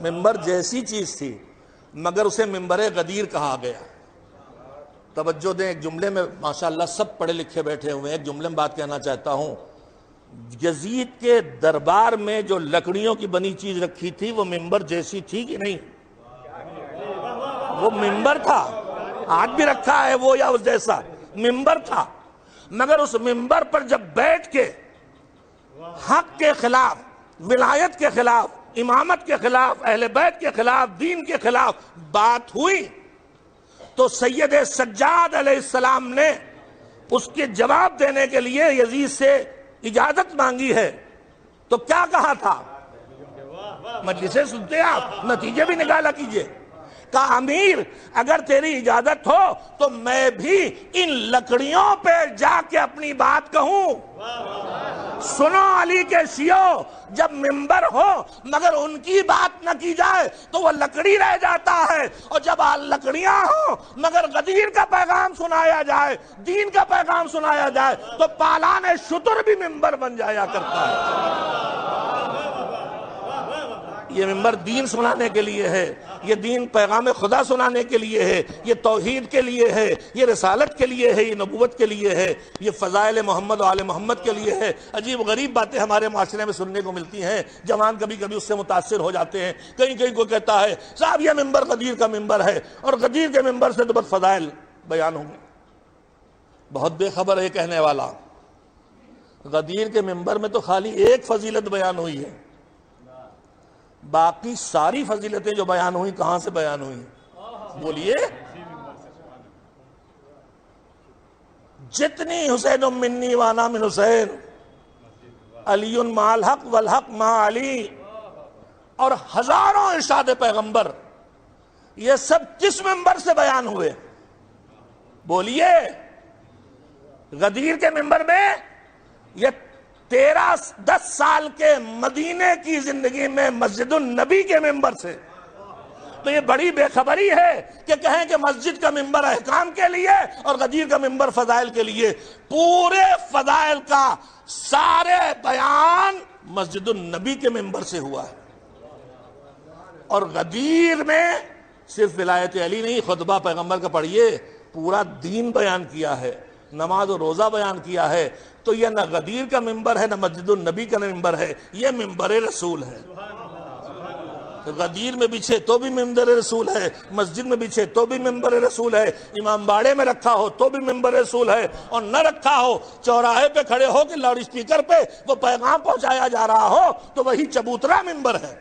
Speaker 1: ممبر جیسی چیز تھی، مگر اسے ممبر غدیر کہا گیا. توجہ دیں، ایک جملے میں ماشاءاللہ سب پڑھے لکھے بیٹھے ہوئے ہیں، ایک جملے میں بات کہنا چاہتا ہوں۔ یزید کے دربار میں جو لکڑیوں کی بنی چیز رکھی تھی وہ منبر جیسی تھی کہ نہیں؟ وہ منبر تھا، آج بھی رکھا ہے وہ یا اس جیسا منبر تھا، مگر اس منبر پر جب بیٹھ کے حق کے خلاف، ولایت کے خلاف، امامت کے خلاف، اہل بیت کے خلاف، دین کے خلاف بات ہوئی تو سید سجاد علیہ السلام نے اس کے جواب دینے کے لیے یزید سے اجازت مانگی ہے، تو کیا کہا تھا؟ مجلسیں سنتے ہیں آپ، نتیجے بھی نکالا کیجئے۔ کہا امیر اگر تیری اجازت ہو تو میں بھی ان لکڑیوں پہ جا کے اپنی بات کہوں۔ سنو علی کے شیعو، جب منبر ہو مگر ان کی بات نہ کی جائے تو وہ لکڑی رہ جاتا ہے، اور جب لکڑیاں ہوں مگر غدیر کا پیغام سنایا جائے، دین کا پیغام سنایا جائے تو پالان شتر بھی منبر بن جایا کرتا ہے۔ یہ منبر دین سنانے کے لیے ہے، یہ دین پیغام خدا سنانے کے لیے ہے، یہ توحید کے لیے ہے، یہ رسالت کے لیے ہے، یہ نبوت کے لیے ہے، یہ فضائل محمد و آل محمد کے لیے ہے۔ عجیب غریب باتیں ہمارے معاشرے میں سننے کو ملتی ہیں، جوان کبھی کبھی اس سے متاثر ہو جاتے ہیں۔ کہیں کوئی کہتا ہے صاحب یہ منبر غدیر کا منبر ہے، اور غدیر کے منبر سے تو بس فضائل بیان ہوں گے۔ بہت بے خبر ہے کہنے والا، غدیر کے منبر میں تو خالی ایک فضیلت بیان ہوئی ہے، باقی ساری فضیلتیں جو بیان ہوئی کہاں سے بیان ہوئی؟ بولیے۔ جتنی حسین منی وانا من حسین، علی مع الحق والحق مع علی، اور ہزاروں ارشاد پیغمبر، یہ سب کس منبر سے بیان ہوئے؟ بولیے۔ غدیر کے منبر میں یہ 10 سال کے مدینے کی زندگی میں مسجد النبی کے منبر سے، تو یہ بڑی بے خبری ہے کہ کہیں کہ مسجد کا منبر احکام کے لیے اور غدیر کا منبر فضائل کے لیے۔ پورے فضائل کا سارے بیان مسجد النبی کے منبر سے ہوا ہے، اور غدیر میں صرف ولایت علی نہیں، خطبہ پیغمبر کا پڑھیے، پورا دین بیان کیا ہے، نماز و روزہ بیان کیا ہے۔ تو یہ نہ غدیر کا منبر ہے نہ مسجد النبی کا منبر ہے، یہ منبر رسول ہے۔ غدیر میں بچھے تو بھی منبر رسول ہے، مسجد میں بچھے تو بھی منبر رسول ہے، امام باڑے میں رکھا ہو تو بھی منبر رسول ہے، اور نہ رکھا ہو چوراہے پہ کھڑے ہو کہ لاؤڈ اسپیکر پہ وہ پیغام پہنچایا جا رہا ہو تو وہی چبوترا منبر ہے۔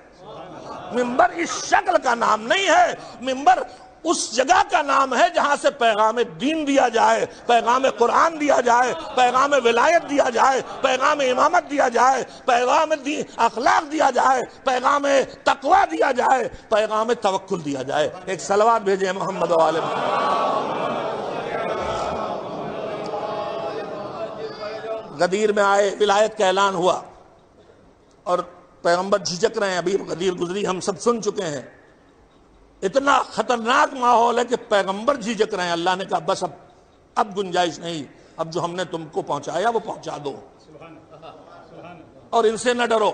Speaker 1: منبر اس شکل کا نام نہیں ہے، منبر اس جگہ کا نام ہے جہاں سے پیغام دین دیا جائے، پیغام قرآن دیا جائے، پیغام ولایت دیا جائے، پیغام امامت دیا جائے، پیغام اخلاق دیا جائے، پیغام تقوی دیا جائے، پیغام توکل دیا جائے۔ ایک صلوات بھیجیں محمد و آل محمد۔ غدیر میں آئے، ولایت کا اعلان ہوا، اور پیغمبر جھجک رہے ہیں، ابھی غدیر گزری ہم سب سن چکے ہیں۔ اتنا خطرناک ماحول ہے کہ پیغمبر جھجک رہے ہیں۔ اللہ نے کہا بس اب گنجائش نہیں، اب جو ہم نے تم کو پہنچایا وہ پہنچا دو، اور ان سے نہ ڈرو۔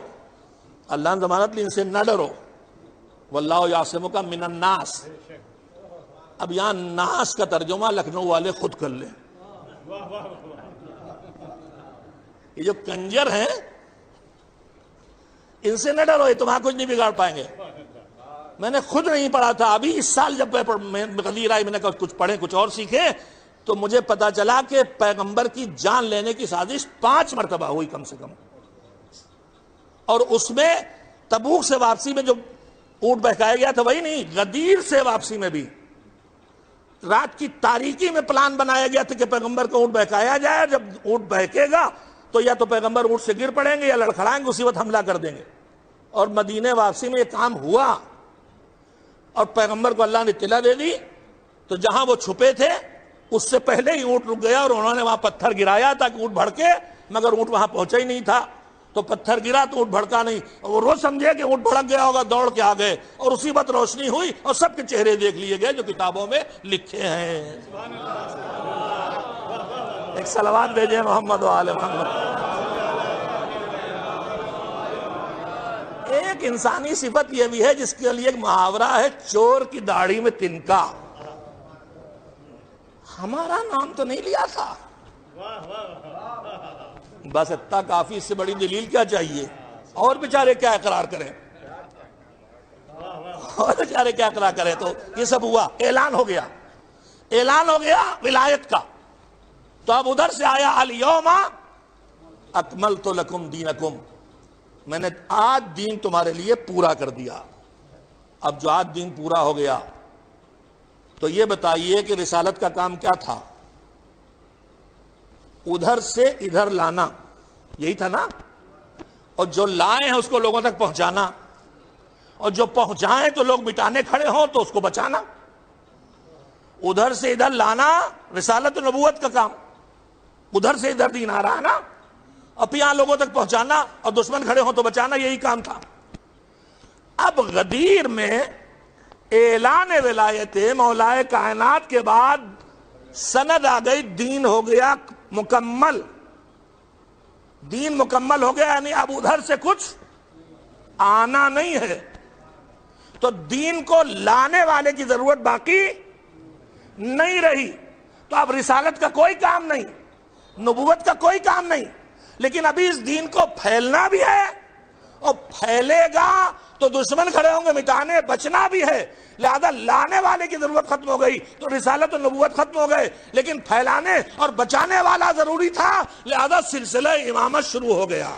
Speaker 1: اللہ نے ضمانت لی ان سے نہ ڈرو، واللہ یعصمک من الناس۔ اب یہاں ناس کا ترجمہ لکھنؤ والے خود کر لیں۔ یہ جو کنجر ہیں ان سے نہ ڈرو، یہ تمہارا کچھ نہیں بگاڑ پائیں گے۔ میں نے خود نہیں پڑھا تھا، ابھی اس سال جب غدیر آئی میں نے کہا کچھ پڑھیں کچھ اور سیکھیں، تو مجھے پتا چلا کہ پیغمبر کی جان لینے کی سازش 5 مرتبہ ہوئی کم سے کم، اور اس میں تبوک سے واپسی میں جو اونٹ بہکایا گیا تھا وہی نہیں، غدیر سے واپسی میں بھی رات کی تاریکی میں پلان بنایا گیا تھا کہ پیغمبر کو اونٹ بہکایا جائے، جب اونٹ بہکے گا تو یا تو پیغمبر اونٹ سے گر پڑیں گے یا لڑکھڑائیں گے، اسی وقت حملہ کر دیں گے، اور مدینے واپسی میں یہ کام ہوا، اور پیغمبر کو اللہ نے اطلاع دے دی، تو جہاں وہ چھپے تھے اس سے پہلے ہی اونٹ رک گیا، اور انہوں نے وہاں پتھر گرایا تاکہ اونٹ بھڑکے، مگر اونٹ وہاں پہنچا ہی نہیں تھا، تو پتھر گرا تو اونٹ بھڑکا نہیں، اور وہ روز سمجھے کہ اونٹ بھڑک گیا ہوگا، دوڑ کے آ گئے، اور اسی وقت روشنی ہوئی اور سب کے چہرے دیکھ لیے گئے جو کتابوں میں لکھے ہیں۔ ایک صلوات بھیجیں محمد و آل محمد۔ ایک انسانی صفت یہ بھی ہے جس کے لیے ایک محاورہ ہے، چور کی داڑھی میں تنکا۔ ہمارا نام تو نہیں لیا تھا. بس اتنا کافی، اس سے بڑی دلیل کیا چاہیے؟ اور بیچارے کیا اقرار کریں، اور بیچارے کیا اقرار کریں. تو یہ سب ہوا، اعلان ہو گیا، اعلان ہو گیا ولایت کا. تو اب ادھر سے آیا الیوم اکملت لکم دینکم، میں نے آج دین تمہارے لیے پورا کر دیا. اب جو آج دین پورا ہو گیا تو یہ بتائیے کہ رسالت کا کام کیا تھا؟ ادھر سے ادھر لانا، یہی تھا نا. اور جو لائے ہیں اس کو لوگوں تک پہنچانا، اور جو پہنچائیں تو لوگ مٹانے کھڑے ہوں تو اس کو بچانا. ادھر سے ادھر لانا رسالت و نبوت کا کام. ادھر سے ادھر دین آ رہا ہے نا، اب یہاں لوگوں تک پہنچانا اور دشمن کھڑے ہوں تو بچانا، یہی کام تھا. اب غدیر میں اعلان ولایت مولا کائنات کے بعد سند آ گئی، دین ہو گیا مکمل. دین مکمل ہو گیا، یعنی اب ادھر سے کچھ آنا نہیں ہے. تو دین کو لانے والے کی ضرورت باقی نہیں رہی. تو اب رسالت کا کوئی کام نہیں، نبوت کا کوئی کام نہیں، لیکن ابھی اس دین کو پھیلنا بھی ہے، اور پھیلے گا تو دشمن کھڑے ہوں گے مٹانے، بچنا بھی ہے. لہذا لانے والے کی ضرورت ختم ہو گئی تو رسالت و نبوت ختم ہو گئے، لیکن پھیلانے اور بچانے والا ضروری تھا. لہذا سلسلہ امامت شروع ہو گیا.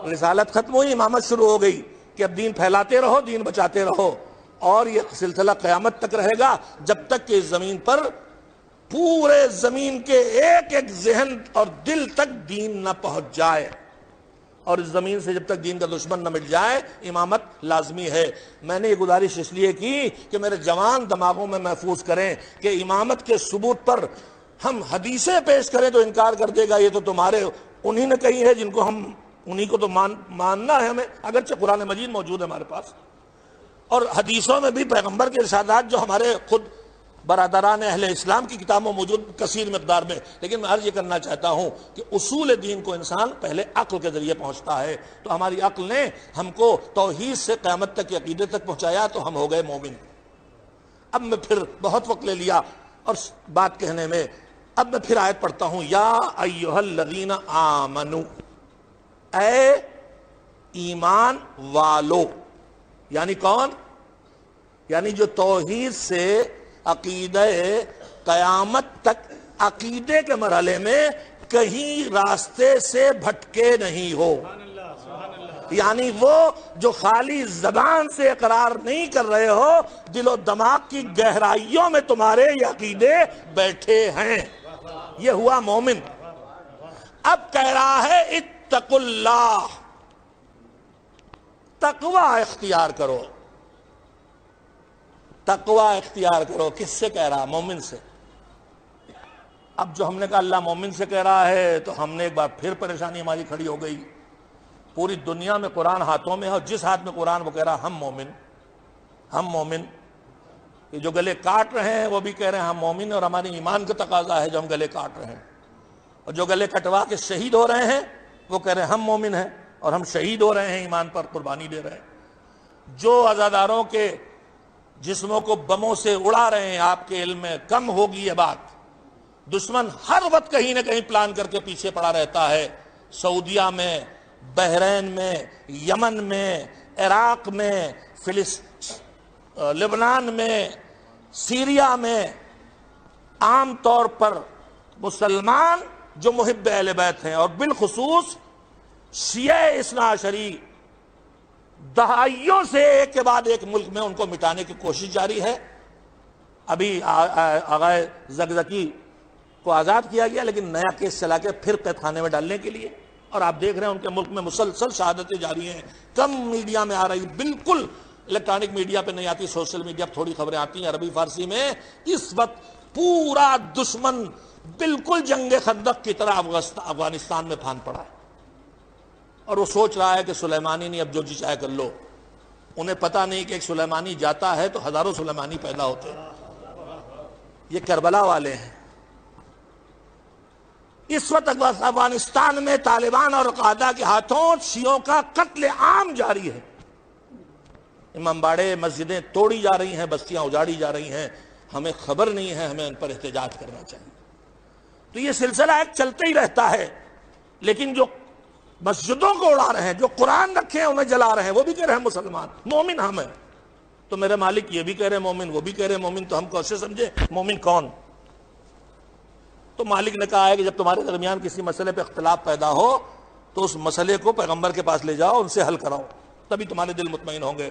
Speaker 1: رسالت ختم ہوئی، امامت شروع ہو گئی کہ اب دین پھیلاتے رہو، دین بچاتے رہو. اور یہ سلسلہ قیامت تک رہے گا، جب تک کہ اس زمین پر پورے زمین کے ایک ایک ذہن اور دل تک دین نہ پہنچ جائے، اور اس زمین سے جب تک دین کا دشمن نہ مٹ جائے امامت لازمی ہے. میں نے یہ گزارش اس لیے کی کہ میرے جوان دماغوں میں محفوظ کریں کہ امامت کے ثبوت پر ہم حدیثیں پیش کریں تو انکار کر دے گا یہ تو تمہارے انہی نے کہی ہے جن کو ہم انہی کو تو ماننا ہے ہمیں، اگرچہ قرآن مجید موجود ہے ہمارے پاس، اور حدیثوں میں بھی پیغمبر کے ارشادات جو ہمارے خود برادران اہل اسلام کی کتابوں موجود کثیر مقدار میں. لیکن میں عرض یہ کرنا چاہتا ہوں کہ اصول دین کو انسان پہلے عقل کے ذریعے پہنچتا ہے. تو ہماری عقل نے ہم کو توحید سے قیامت تک کے عقیدے تک پہنچایا تو ہم ہو گئے مومن. اب میں پھر بہت وقت لے لیا اور بات کہنے میں، اب میں پھر آیت پڑھتا ہوں. یا ایھا الذین آمنو، اے ایمان والو، یعنی کون؟ یعنی جو توحید سے عقیدہ قیامت تک عقیدے کے مرحلے میں کہیں راستے سے بھٹکے نہیں ہو. یعنی وہ جو خالی زبان سے اقرار نہیں کر رہے ہو، دل و دماغ کی گہرائیوں میں تمہارے یہ عقیدے بیٹھے ہیں، یہ ہوا مومن. اب کہہ رہا ہے اتقوا اللہ، تقوی اختیار کرو. تقوی اختیار کرو کس سے کہہ رہا؟ مومن سے. اب جو ہم نے کہا اللہ مومن سے کہہ رہا ہے تو ہم نے ایک بار پھر پریشانی ہماری کھڑی ہو گئی. پوری دنیا میں قرآن ہاتھوں میں ہے، اور جس ہاتھ میں قرآن وہ کہہ رہا ہم مومن، ہم مومن. یہ جو گلے کاٹ رہے ہیں وہ بھی کہہ رہے ہیں ہم مومن، اور ہماری ایمان کا تقاضا ہے جو ہم گلے کاٹ رہے ہیں. اور جو گلے کٹوا کے شہید ہو رہے ہیں وہ کہہ رہے ہیں ہم مومن ہیں اور ہم شہید ہو رہے ہیں، ایمان پر قربانی دے رہے ہیں. جو عزاداروں کے جسموں کو بموں سے اڑا رہے ہیں، آپ کے علم میں کم ہوگی یہ بات. دشمن ہر وقت کہیں نہ کہیں پلان کر کے پیچھے پڑا رہتا ہے. سعودیہ میں، بحرین میں، یمن میں، عراق میں، لبنان میں، سیریا میں. عام طور پر مسلمان جو محب اہل بیت ہیں، اور بالخصوص شیعہ اثنا عشری، دہائیوں سے ایک کے بعد ایک ملک میں ان کو مٹانے کی کوشش جاری ہے. ابھی آغا زکزکی کو آزاد کیا گیا، لیکن نیا کیس چلا کے پھر قید خانے میں ڈالنے کے لیے. اور آپ دیکھ رہے ہیں ان کے ملک میں مسلسل شہادتیں جاری ہیں. کم میڈیا میں آ رہی، بالکل الیکٹرانک میڈیا پہ نہیں آتی، سوشل میڈیا پہ تھوڑی خبریں آتی ہیں عربی فارسی میں. اس وقت پورا دشمن بالکل جنگ خندق کی طرح افغانستان میں پھان پڑا ہے، اور وہ سوچ رہا ہے کہ سلیمانی نہیں، اب جو جی چاہے کر لو. انہیں پتہ نہیں کہ ایک سلیمانی جاتا ہے تو ہزاروں سلیمانی پیدا ہوتے ہیں. یہ کربلا والے ہیں. اس وقت افغانستان میں طالبان اور القاعدہ کے ہاتھوں شیعوں کا قتل عام جاری ہے. امام باڑے، مسجدیں توڑی جا رہی ہیں، بستیاں اجاڑی جا رہی ہیں. ہمیں خبر نہیں ہے، ہمیں ان پر احتجاج کرنا چاہیے۔ تو یہ سلسلہ ایک چلتا ہی رہتا ہے، لیکن جو مسجدوں کو اڑا رہے ہیں، جو قرآن رکھے ہیں انہیں جلا رہے ہیں، وہ بھی کہہ رہے ہیں مسلمان، مومن ہم ہیں۔ تو میرے مالک یہ بھی کہہ رہے ہیں مومن، وہ بھی کہہ رہے ہیں مومن، تو ہم کیسے سمجھے مومن کون؟ تو مالک نے کہا ہے کہ جب تمہارے درمیان کسی مسئلے پہ اختلاف پیدا ہو تو اس مسئلے کو پیغمبر کے پاس لے جاؤ، ان سے حل کراؤ، تبھی تمہارے دل مطمئن ہوں گے۔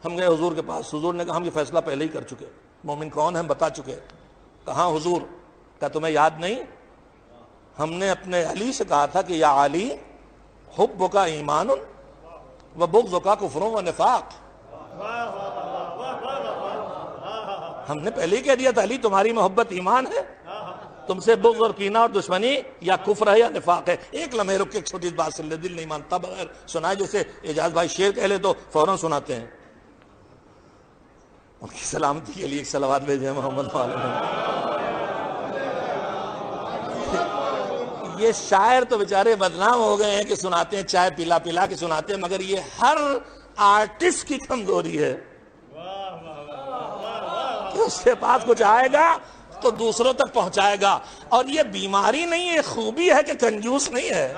Speaker 1: ہم گئے حضور کے پاس، حضور نے کہا ہم یہ فیصلہ پہلے ہی کر چکے، مومن کون ہے ہم بتا چکے۔ کہاں حضور؟ کہا تمہیں یاد نہیں؟ ہم نے اپنے علی سے کہا تھا کہ یا علی حبک ایمان و بغضک کفر و نفاق۔ ہم نے پہلے ہی کہہ دیا تھا علی تمہاری محبت ایمان ہے، تم سے بغض اور کینہ اور دشمنی یا کفر ہے یا نفاق ہے۔ ایک لمحے رک کے ایک چھوٹی بات سن لے، دل نہیں مانتا بغیر سنائے، جیسے اعجاز بھائی شعر کہہ لے تو فوراً سناتے ہیں۔ ان کی سلامتی کے لیے ایک صلوات بھیجیں محمد علیہ۔ یہ شاعر تو بیچارے بدنام ہو گئے ہیں کہ سناتے ہیں، چائے پلا پلا کے سناتے ہیں، مگر یہ ہر آرٹسٹ کی کمزوری ہے کہ اس کے پاس کچھ آئے گا تو دوسروں تک پہنچائے گا، اور یہ بیماری نہیں ہے، خوبی ہے کہ کنجوس نہیں ہے۔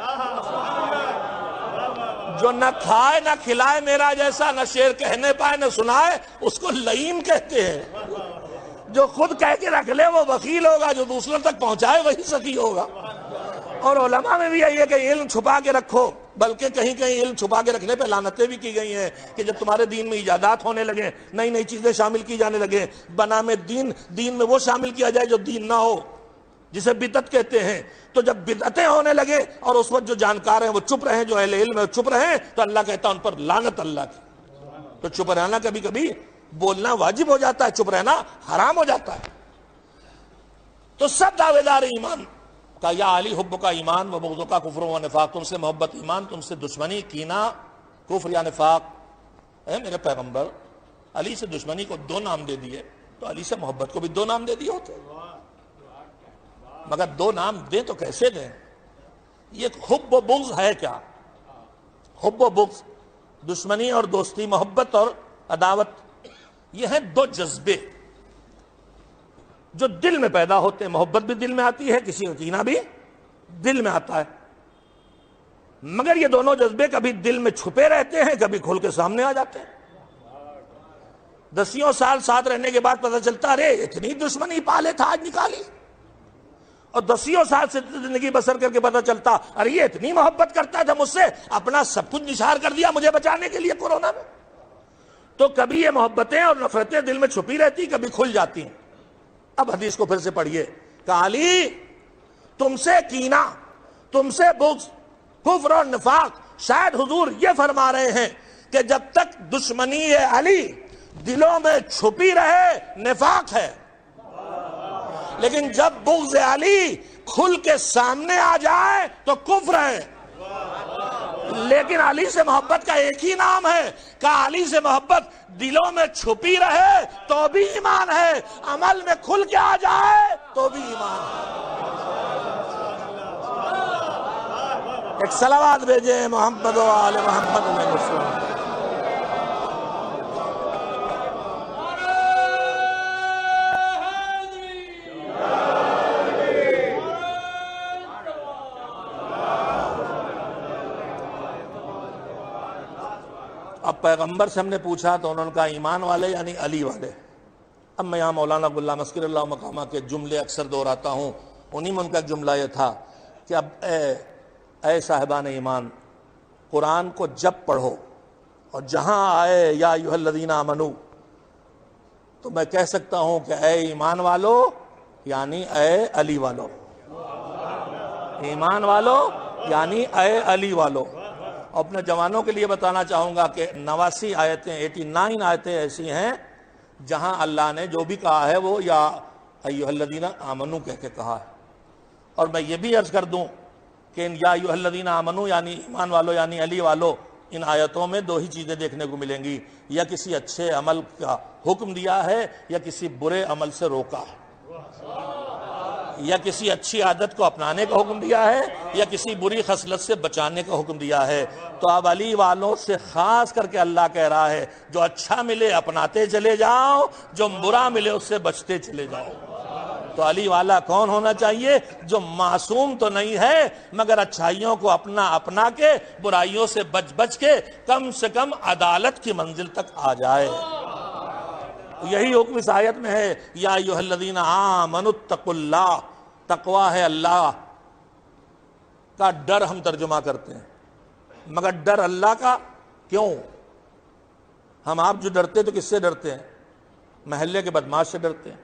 Speaker 1: جو نہ کھائے نہ کھلائے میرا جیسا، نہ شعر کہنے پائے نہ سنائے، اس کو لئیم کہتے ہیں۔ جو خود کہہ کے رکھ لے وہ بخیل ہوگا، جو دوسروں تک پہنچائے وہی سخی ہوگا۔ اور علماء میں بھی یہی ہے کہ علم چھپا کے رکھو، بلکہ کہیں کہیں علم چھپا کے رکھنے پہ لعنتیں بھی کی گئی ہیں کہ جب تمہارے دین میں ایجادات ہونے لگے، نئی نئی چیزیں شامل کی جانے لگے، بنام دین میں وہ شامل کیا جائے جو دین نہ ہو، جسے بدعت کہتے ہیں، تو جب بدعتیں ہونے لگے اور اس وقت جو جانکار ہیں وہ چپ رہیں، جو اہل علم ہے وہ چپ رہیں، تو اللہ کہتا ہے ان پر لعنت اللہ کی۔ تو چپ رہنا کبھی کبھی بولنا واجب ہو جاتا ہے، چپ رہنا حرام ہو جاتا ہے۔ تو سب دعوے دار ایمان کا یا علی حبک ایمان و بغضک کفر و نفاق، تم سے محبت ایمان، تم سے دشمنی کینہ کفر یا نفاق۔ اے میرے پیغمبر، علی سے دشمنی کو 2 نام دے دیے تو علی سے محبت کو بھی 2 نام دے دیے ہوتے، مگر 2 نام دیں تو کیسے دیں؟ یہ حب و بغض ہے کیا؟ حب و بغض، دشمنی اور دوستی، محبت اور عداوت، یہ ہیں 2 جذبے جو دل میں پیدا ہوتے ہیں۔ محبت بھی دل میں آتی ہے، کسی کا کینہ بھی دل میں آتا ہے، مگر یہ دونوں جذبے کبھی دل میں چھپے رہتے ہیں، کبھی کھل کے سامنے آ جاتے ہیں۔ 10 سال ساتھ رہنے کے بعد پتہ چلتا ارے اتنی دشمنی پالے تھا آج نکالی، اور 10 سال سے زندگی بسر کر کے پتہ چلتا ارے یہ اتنی محبت کرتا تھا مجھ سے، اپنا سب کچھ نثار کر دیا مجھے بچانے کے لیے کورونا میں۔ تو کبھی یہ محبتیں اور نفرتیں دل میں چھپی رہتی، کبھی کھل جاتی ہیں۔ اب حدیث کو پھر سے پڑھیے کہ علی تم سے کینہ، تم سے بغض، کفر اور نفاق، شاید حضور یہ فرما رہے ہیں کہ جب تک دشمنی علی دلوں میں چھپی رہے نفاق ہے، لیکن جب بغض علی کھل کے سامنے آ جائے تو کفر ہے۔ لیکن علی سے محبت کا ایک ہی نام ہے کہ علی سے محبت دلوں میں چھپی رہے تو بھی ایمان ہے، عمل میں کھل کے آ جائے تو بھی ایمان ہے۔ ایک صلوات بھیجیں محمد و آل محمد علیہ وسلم۔ اب پیغمبر سے ہم نے پوچھا تو انہوں نے کہا ایمان والے یعنی علی والے۔ اب میں یہاں مولانا غلام مسکر اللہ مقامہ کے جملے اکثر دہراتا ہوں، انہی میں ان کا ایک جملہ یہ تھا کہ اب اے صاحبان ایمان، قرآن کو جب پڑھو اور جہاں آئے یا ایھا الذین آمنو، تو میں کہہ سکتا ہوں کہ اے ایمان والو یعنی اے علی والو، ایمان والو یعنی اے علی والو۔ اپنے جوانوں کے لیے بتانا چاہوں گا کہ 89 آیتیں 89 آیتیں ایسی ہیں جہاں اللہ نے جو بھی کہا ہے وہ یا ایھا الذین آمنو کہہ کے کہا ہے۔ اور میں یہ بھی عرض کر دوں کہ یا ایھا الذین آمنو یعنی ایمان والو یعنی علی والو، ان آیتوں میں 2 ہی چیزیں دیکھنے کو ملیں گی، یا کسی اچھے عمل کا حکم دیا ہے یا کسی برے عمل سے روکا ہے۔ یا کسی اچھی عادت کو اپنانے کا حکم دیا ہے یا کسی بری خصلت سے بچانے کا حکم دیا ہے؟ تو اب علی والوں سے خاص کر کے اللہ کہہ رہا ہے جو اچھا ملے اپناتے چلے جاؤ، جو برا ملے اس سے بچتے چلے جاؤ۔ تو علی والا کون ہونا چاہیے؟ جو معصوم تو نہیں ہے مگر اچھائیوں کو اپنا کے برائیوں سے بچ کے کم سے کم عدالت کی منزل تک آ جائے۔ یہی حکم اس آیت میں ہے، یا ایھا الذین آمنوا اتقوا اللہ۔ تقوی ہے اللہ کا ڈر، ہم ترجمہ کرتے ہیں، مگر ڈر اللہ کا کیوں؟ ہم آپ جو ڈرتے تو کس سے ڈرتے ہیں؟ محلے کے بدماش سے ڈرتے ہیں،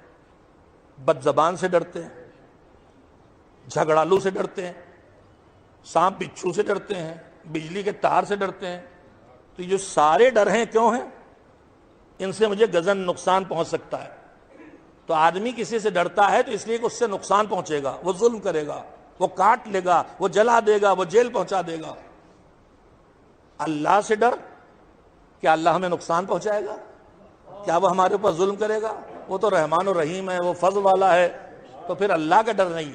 Speaker 1: بد زبان سے ڈرتے ہیں، جھگڑالو سے ڈرتے ہیں، سانپ بچھو سے ڈرتے ہیں، بجلی کے تار سے ڈرتے ہیں۔ تو یہ جو سارے ڈر ہیں کیوں ہیں؟ ان سے مجھے غزن نقصان پہنچ سکتا ہے۔ تو آدمی کسی سے ڈرتا ہے تو اس لیے کہ اس سے نقصان پہنچے گا، وہ ظلم کرے گا، وہ کاٹ لے گا، وہ جلا دے گا، وہ جیل پہنچا دے گا۔ اللہ سے ڈر، کیا اللہ ہمیں نقصان پہنچائے گا؟ کیا وہ ہمارے اوپر ظلم کرے گا؟ وہ تو رحمان و رحیم ہے، وہ فضل والا ہے۔ تو پھر اللہ کا ڈر نہیں۔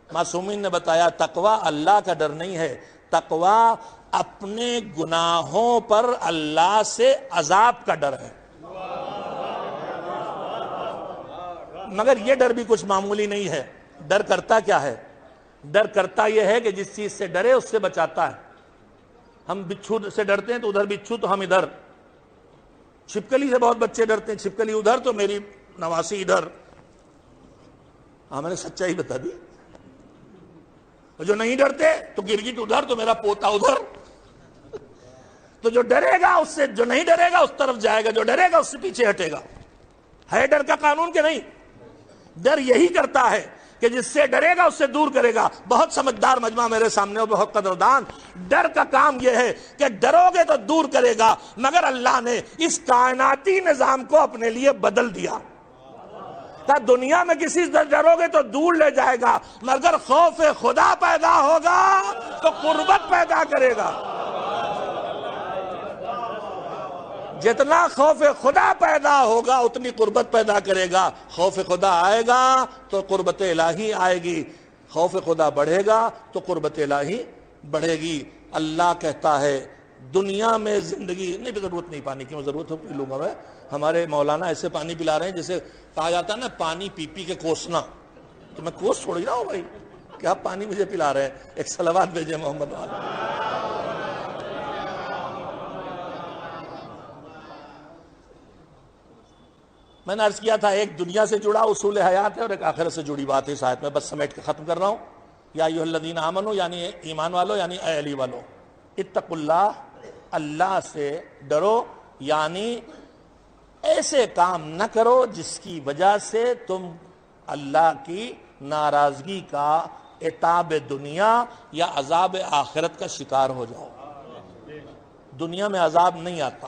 Speaker 1: معصومین نے بتایا تقوی اللہ کا ڈر نہیں ہے، تقوی اپنے گناہوں پر اللہ سے عذاب کا ڈر ہے۔ مگر یہ ڈر بھی کچھ معمولی نہیں ہے۔ ڈر کرتا کیا ہے؟ ڈر کرتا یہ ہے کہ جس چیز سے ڈرے اس سے بچاتا ہے۔ ہم بچھو سے ڈرتے ہیں تو ادھر بچھو تو ہم ادھر۔ چھپکلی سے بہت بچے ڈرتے ہیں، چھپکلی ادھر تو میری نواسی ادھر۔ ہاں میں نے سچائی بتا دی۔ جو نہیں ڈرتے تو گرگٹ ادھر تو میرا پوتا ادھر۔ تو جو ڈرے گا اس سے، جو نہیں ڈرے گا اس طرف جائے گا، جو ڈرے گا اس سے پیچھے ہٹے گا۔ ہے ڈر کا قانون کہ نہیں؟ ڈر یہی کرتا ہے کہ جس سے ڈرے گا اس سے دور کرے گا۔ بہت سمجھدار مجمع میرے سامنے اور بہت قدردان۔ ڈر کا کام یہ ہے کہ ڈرو گے تو دور کرے گا، مگر اللہ نے اس کائناتی نظام کو اپنے لیے بدل دیا۔ دنیا میں کسی سے ڈرو گے تو دور لے جائے گا، مگر خوف خدا پیدا ہوگا تو قربت پیدا کرے گا۔ جتنا خوف خدا پیدا ہوگا اتنی قربت پیدا کرے گا۔ خوف خدا آئے گا تو قربت الہی آئے گی، خوف خدا بڑھے گا تو قربت الہی بڑھے گی۔ اللہ کہتا ہے دنیا میں زندگی نہیں، ضرورت نہیں پانی کی، میں ضرورت ہو پی لوں گا میں۔ ہمارے مولانا ایسے پانی پلا رہے ہیں جیسے کہا جاتا ہے نا پانی پی پی کے کوسنا، تو میں کوس چھوڑ ہی رہا ہوں بھائی کہ آپ پانی مجھے پلا رہے ہیں۔ ایک صلوات بھیجے محمد والا۔ میں نے عرض کیا تھا ایک دنیا سے جڑا اصول حیات ہے اور ایک آخرت سے جڑی بات ہے اس آیت میں، بس سمیٹ کے ختم کر رہا ہوں۔ یا ایھا الذین آمنوا یعنی ایمان والو، یعنی اے علی والو، اتقوا اللہ، اللہ سے ڈرو، یعنی ایسے کام نہ کرو جس کی وجہ سے تم اللہ کی ناراضگی کا، عتاب دنیا یا عذاب آخرت کا شکار ہو جاؤ۔ دنیا میں عذاب نہیں آتا،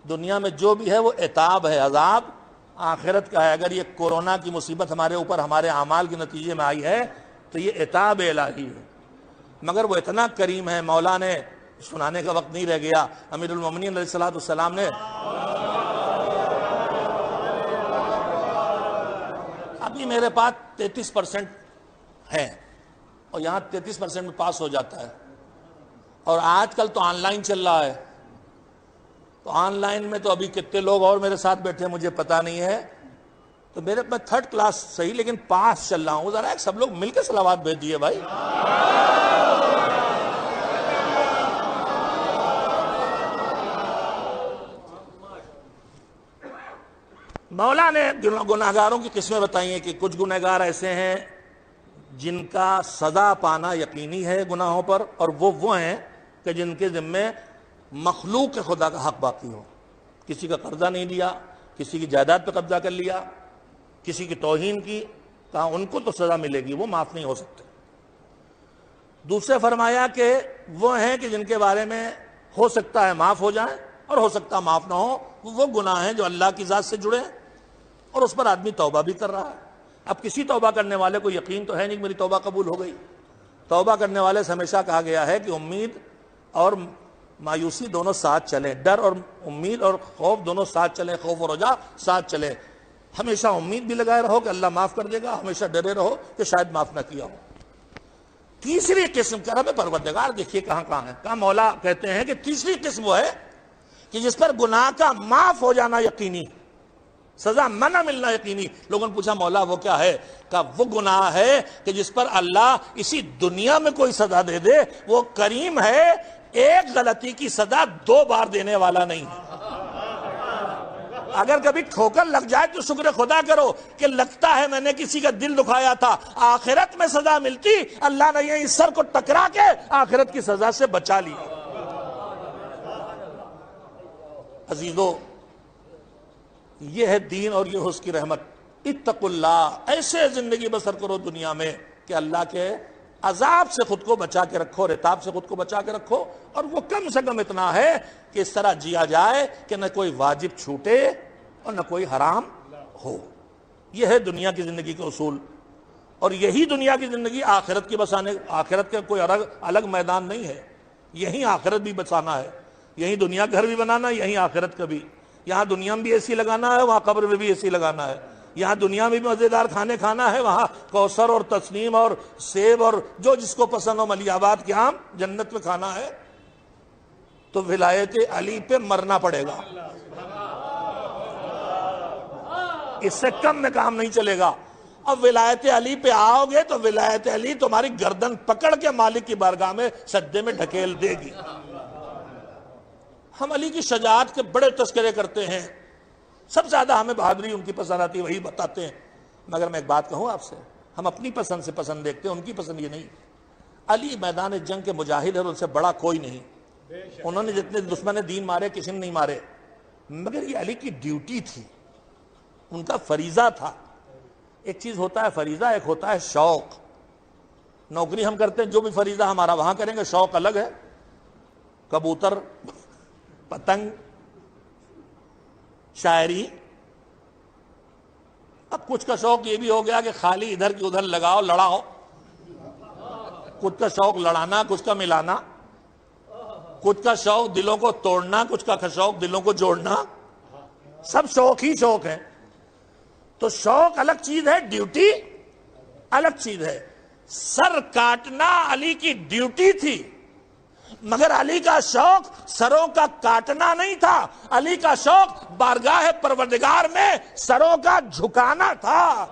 Speaker 1: دنیا میں جو بھی ہے وہ عتاب ہے، عذاب آخرت کا ہے۔ اگر یہ کورونا کی مصیبت ہمارے اوپر ہمارے اعمال کے نتیجے میں آئی ہے تو یہ عتاب الہی ہے، مگر وہ اتنا کریم ہے۔ مولا نے سنانے کا وقت نہیں رہ گیا، امیر المومنین علیہ السلام نے ابھی میرے پاس 33% ہے اور یہاں 33% میں پاس ہو جاتا ہے، اور آج کل تو آن لائن چل رہا ہے، تو آن لائن میں تو ابھی کتنے لوگ اور میرے ساتھ بیٹھے ہیں مجھے پتا نہیں ہے، تو میں 3rd کلاس صحیح لیکن پاس چل رہا ہوں۔ ذرا ایک سب لوگ مل کے صلوات بھیج دیے بھائی۔ مولا نے گناہگاروں کی قسمیں بتائی ہیں کہ کچھ گناہگار ایسے ہیں جن کا سزا پانا یقینی ہے گناہوں پر، اور وہ ہیں کہ جن کے ذمے مخلوق خدا کا حق باقی ہو۔ کسی کا قرضہ نہیں لیا، کسی کی جائیداد پہ قبضہ کر لیا، کسی کی توہین کی، کہا ان کو تو سزا ملے گی، وہ معاف نہیں ہو سکتے۔ دوسرے فرمایا کہ وہ ہیں کہ جن کے بارے میں ہو سکتا ہے معاف ہو جائیں اور ہو سکتا ہے معاف نہ ہو، وہ گناہ ہیں جو اللہ کی ذات سے جڑے ہیں اور اس پر آدمی توبہ بھی کر رہا ہے۔ اب کسی توبہ کرنے والے کو یقین تو ہے نہیں کہ میری توبہ قبول ہو گئی۔ توبہ کرنے والے سے ہمیشہ کہا گیا ہے کہ امید اور مایوسی دونوں ساتھ چلیں، ڈر اور امید اور خوف دونوں ساتھ چلیں، خوف اور رجا ساتھ چلیں۔ ہمیشہ امید بھی لگائے رہو کہ اللہ معاف کر دے گا، ہمیشہ ڈرے رہو کہ شاید معاف نہ کیا ہو۔ تیسری قسم کرم پروردگار دیکھیے کہاں کہاں ہے، کہاں مولا کہتے ہیں کہ تیسری قسم وہ ہے کہ جس پر گناہ کا معاف ہو جانا یقینی، سزا منع ملنا یقینی۔ لوگوں نے پوچھا مولا وہ کیا ہے؟ کہا وہ گناہ ہے کہ جس پر اللہ اسی دنیا میں کوئی سزا دے دے، وہ کریم ہے، ایک غلطی کی سزا 2 بار دینے والا نہیں ہے۔ اگر کبھی ٹھوکر لگ جائے تو شکر خدا کرو کہ لگتا ہے میں نے کسی کا دل دکھایا تھا، آخرت میں سزا ملتی، اللہ نے یہ سر کو ٹکرا کے آخرت کی سزا سے بچا لی۔ عزیزو، یہ ہے دین اور یہ ہے اس کی رحمت۔ اتقوا اللہ، ایسے زندگی بسر کرو دنیا میں کہ اللہ کے عذاب سے خود کو بچا کے رکھو، رتاب سے خود کو بچا کے رکھو، اور وہ کم سے کم اتنا ہے کہ اس طرح جیا جائے کہ نہ کوئی واجب چھوٹے اور نہ کوئی حرام ہو۔ یہ ہے دنیا کی زندگی کے اصول، اور یہی دنیا کی زندگی آخرت کی بسانے، آخرت کا کوئی الگ میدان نہیں ہے، یہی آخرت بھی بچانا ہے، یہی دنیا گھر بھی بنانا ہے، یہی آخرت کا بھی۔ یہاں دنیا میں بھی اے سی لگانا ہے، وہاں قبر میں بھی اے سی لگانا ہے۔ یہاں دنیا میں بھی مزیدار کھانے کھانا ہے، وہاں کوثر اور تسنیم اور سیب اور جو جس کو پسند ہو، ملی آباد کے آم جنت میں کھانا ہے۔ تو ولایت علی پہ مرنا پڑے گا، اس سے کم میں کام نہیں چلے گا۔ اب ولایت علی پہ آؤ گے تو ولایت علی تمہاری گردن پکڑ کے مالک کی بارگاہ میں سجدے میں ڈھکیل دے گی۔ ہم علی کی شجاعت کے بڑے تذکرے کرتے ہیں، سب سے زیادہ ہمیں بہادری ان کی پسند آتی ہے، وہی بتاتے ہیں، مگر میں ایک بات کہوں آپ سے، ہم اپنی پسند سے پسند دیکھتے ہیں، ان کی پسند یہ نہیں۔ علی میدان جنگ کے مجاہد ہے، ان سے بڑا کوئی نہیں۔ انہوں نے جتنے دشمن دین مارے کسی نے نہیں مارے، مگر یہ علی کی ڈیوٹی تھی، ان کا فریضہ تھا۔ ایک چیز ہوتا ہے فریضہ، ایک ہوتا ہے شوق۔ نوکری ہم کرتے ہیں، جو بھی فریضہ ہمارا وہاں کریں گے، شوق الگ ہے۔ کبوتر، پتنگ، شاعری۔ اب کچھ کا شوق یہ بھی ہو گیا کہ خالی ادھر کی ادھر لگاؤ، لڑاؤ۔ کچھ کا شوق لڑانا، کچھ کا ملانا، کچھ کا شوق دلوں کو توڑنا، کچھ کا شوق دلوں کو جوڑنا۔ سب شوق ہی شوق ہے۔ تو شوق الگ چیز ہے، ڈیوٹی الگ چیز ہے۔ سر کاٹنا علی کی ڈیوٹی تھی، مگر علی کا شوق سروں کا کاٹنا نہیں تھا، علی کا شوق بارگاہ پروردگار میں سروں کا جھکانا تھا۔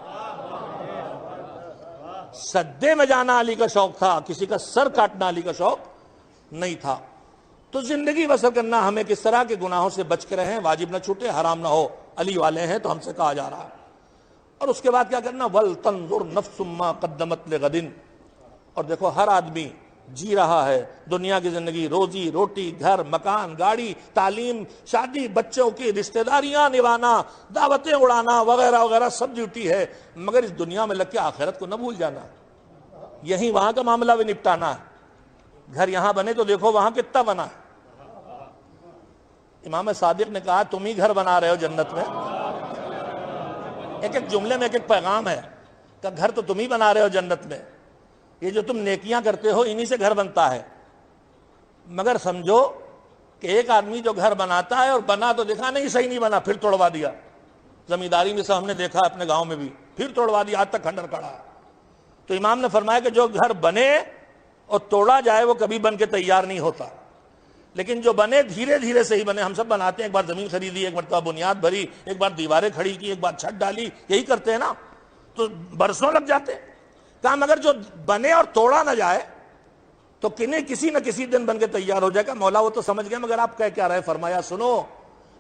Speaker 1: سجدے میں جانا علی کا شوق تھا، کسی کا سر کاٹنا علی کا شوق نہیں تھا۔ تو زندگی بسر کرنا ہمیں کس طرح کے گناہوں سے بچ کے رہیں، واجب نہ چھوٹے، حرام نہ ہو۔ علی والے ہیں تو ہم سے کہا جا رہا ہے۔ اور اس کے بعد کیا کرنا؟ وَلْتَنْظُرْ نَفْسٌ مَّا قَدَّمَتْ لِغَدٍ۔ اور دیکھو ہر آدمی جی رہا ہے دنیا کی زندگی، روزی روٹی، گھر مکان گاڑی، تعلیم، شادی، بچوں کی رشتہ داریاں نبھانا، دعوتیں اڑانا وغیرہ وغیرہ، سب ڈیوٹی ہے، مگر اس دنیا میں لگ کے آخرت کو نہ بھول جانا، یہیں وہاں کا معاملہ بھی نپٹانا ہے۔ گھر یہاں بنے تو دیکھو وہاں کتنا بنا ہے۔ امام صادق نے کہا تم ہی گھر بنا رہے ہو جنت میں، ایک ایک جملے میں ایک ایک پیغام ہے کہ گھر تو تم ہی بنا رہے ہو جنت میں، یہ جو تم نیکیاں کرتے ہو انہی سے گھر بنتا ہے۔ مگر سمجھو کہ ایک آدمی جو گھر بناتا ہے اور بنا تو دیکھا نہیں صحیح نہیں بنا، پھر توڑوا دیا۔ زمینداری میں سے ہم نے دیکھا اپنے گاؤں میں بھی، پھر توڑوا دیا، آج تک کھنڈر کھڑا ہے۔ تو امام نے فرمایا کہ جو گھر بنے اور توڑا جائے وہ کبھی بن کے تیار نہیں ہوتا، لیکن جو بنے دھیرے دھیرے سے ہی بنے۔ ہم سب بناتے ہیں، ایک بار زمین خریدی، ایک مرتبہ بنیاد بھری، ایک بار دیواریں کھڑی کی، ایک بار چھت ڈالی، یہی کرتے ہیں نا، تو برسوں لگ جاتے ہیں کام۔ اگر جو بنے اور توڑا نہ جائے تو کسی نہ کسی دن بن کے تیار ہو جائے گا۔ مولا وہ تو سمجھ گئے، مگر آپ کہہ کیا رہے؟ فرمایا سنو،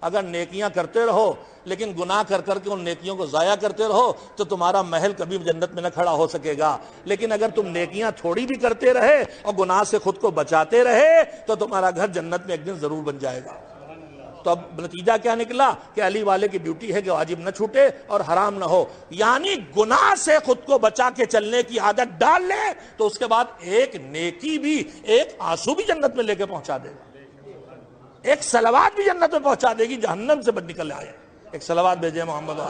Speaker 1: اگر نیکیاں کرتے رہو لیکن گناہ کر کر کے ان نیکیوں کو ضائع کرتے رہو تو تمہارا محل کبھی جنت میں نہ کھڑا ہو سکے گا، لیکن اگر تم نیکیاں تھوڑی بھی کرتے رہے اور گناہ سے خود کو بچاتے رہے تو تمہارا گھر جنت میں ایک دن ضرور بن جائے گا۔ تو اب نتیجہ کیا نکلا کہ علی والے کی ڈیوٹی ہے کہ واجب نہ چھوٹے اور حرام نہ ہو، یعنی گناہ سے خود کو بچا کے چلنے کی عادت ڈال لے تو اس کے بعد ایک نیکی بھی، ایک آنسو بھی جنت میں لے کے پہنچا دے گا، ایک صلوات بھی جنت میں پہنچا دے گی، جہنم سے بچ نکل آئے۔ ایک صلوات بھیجے محمد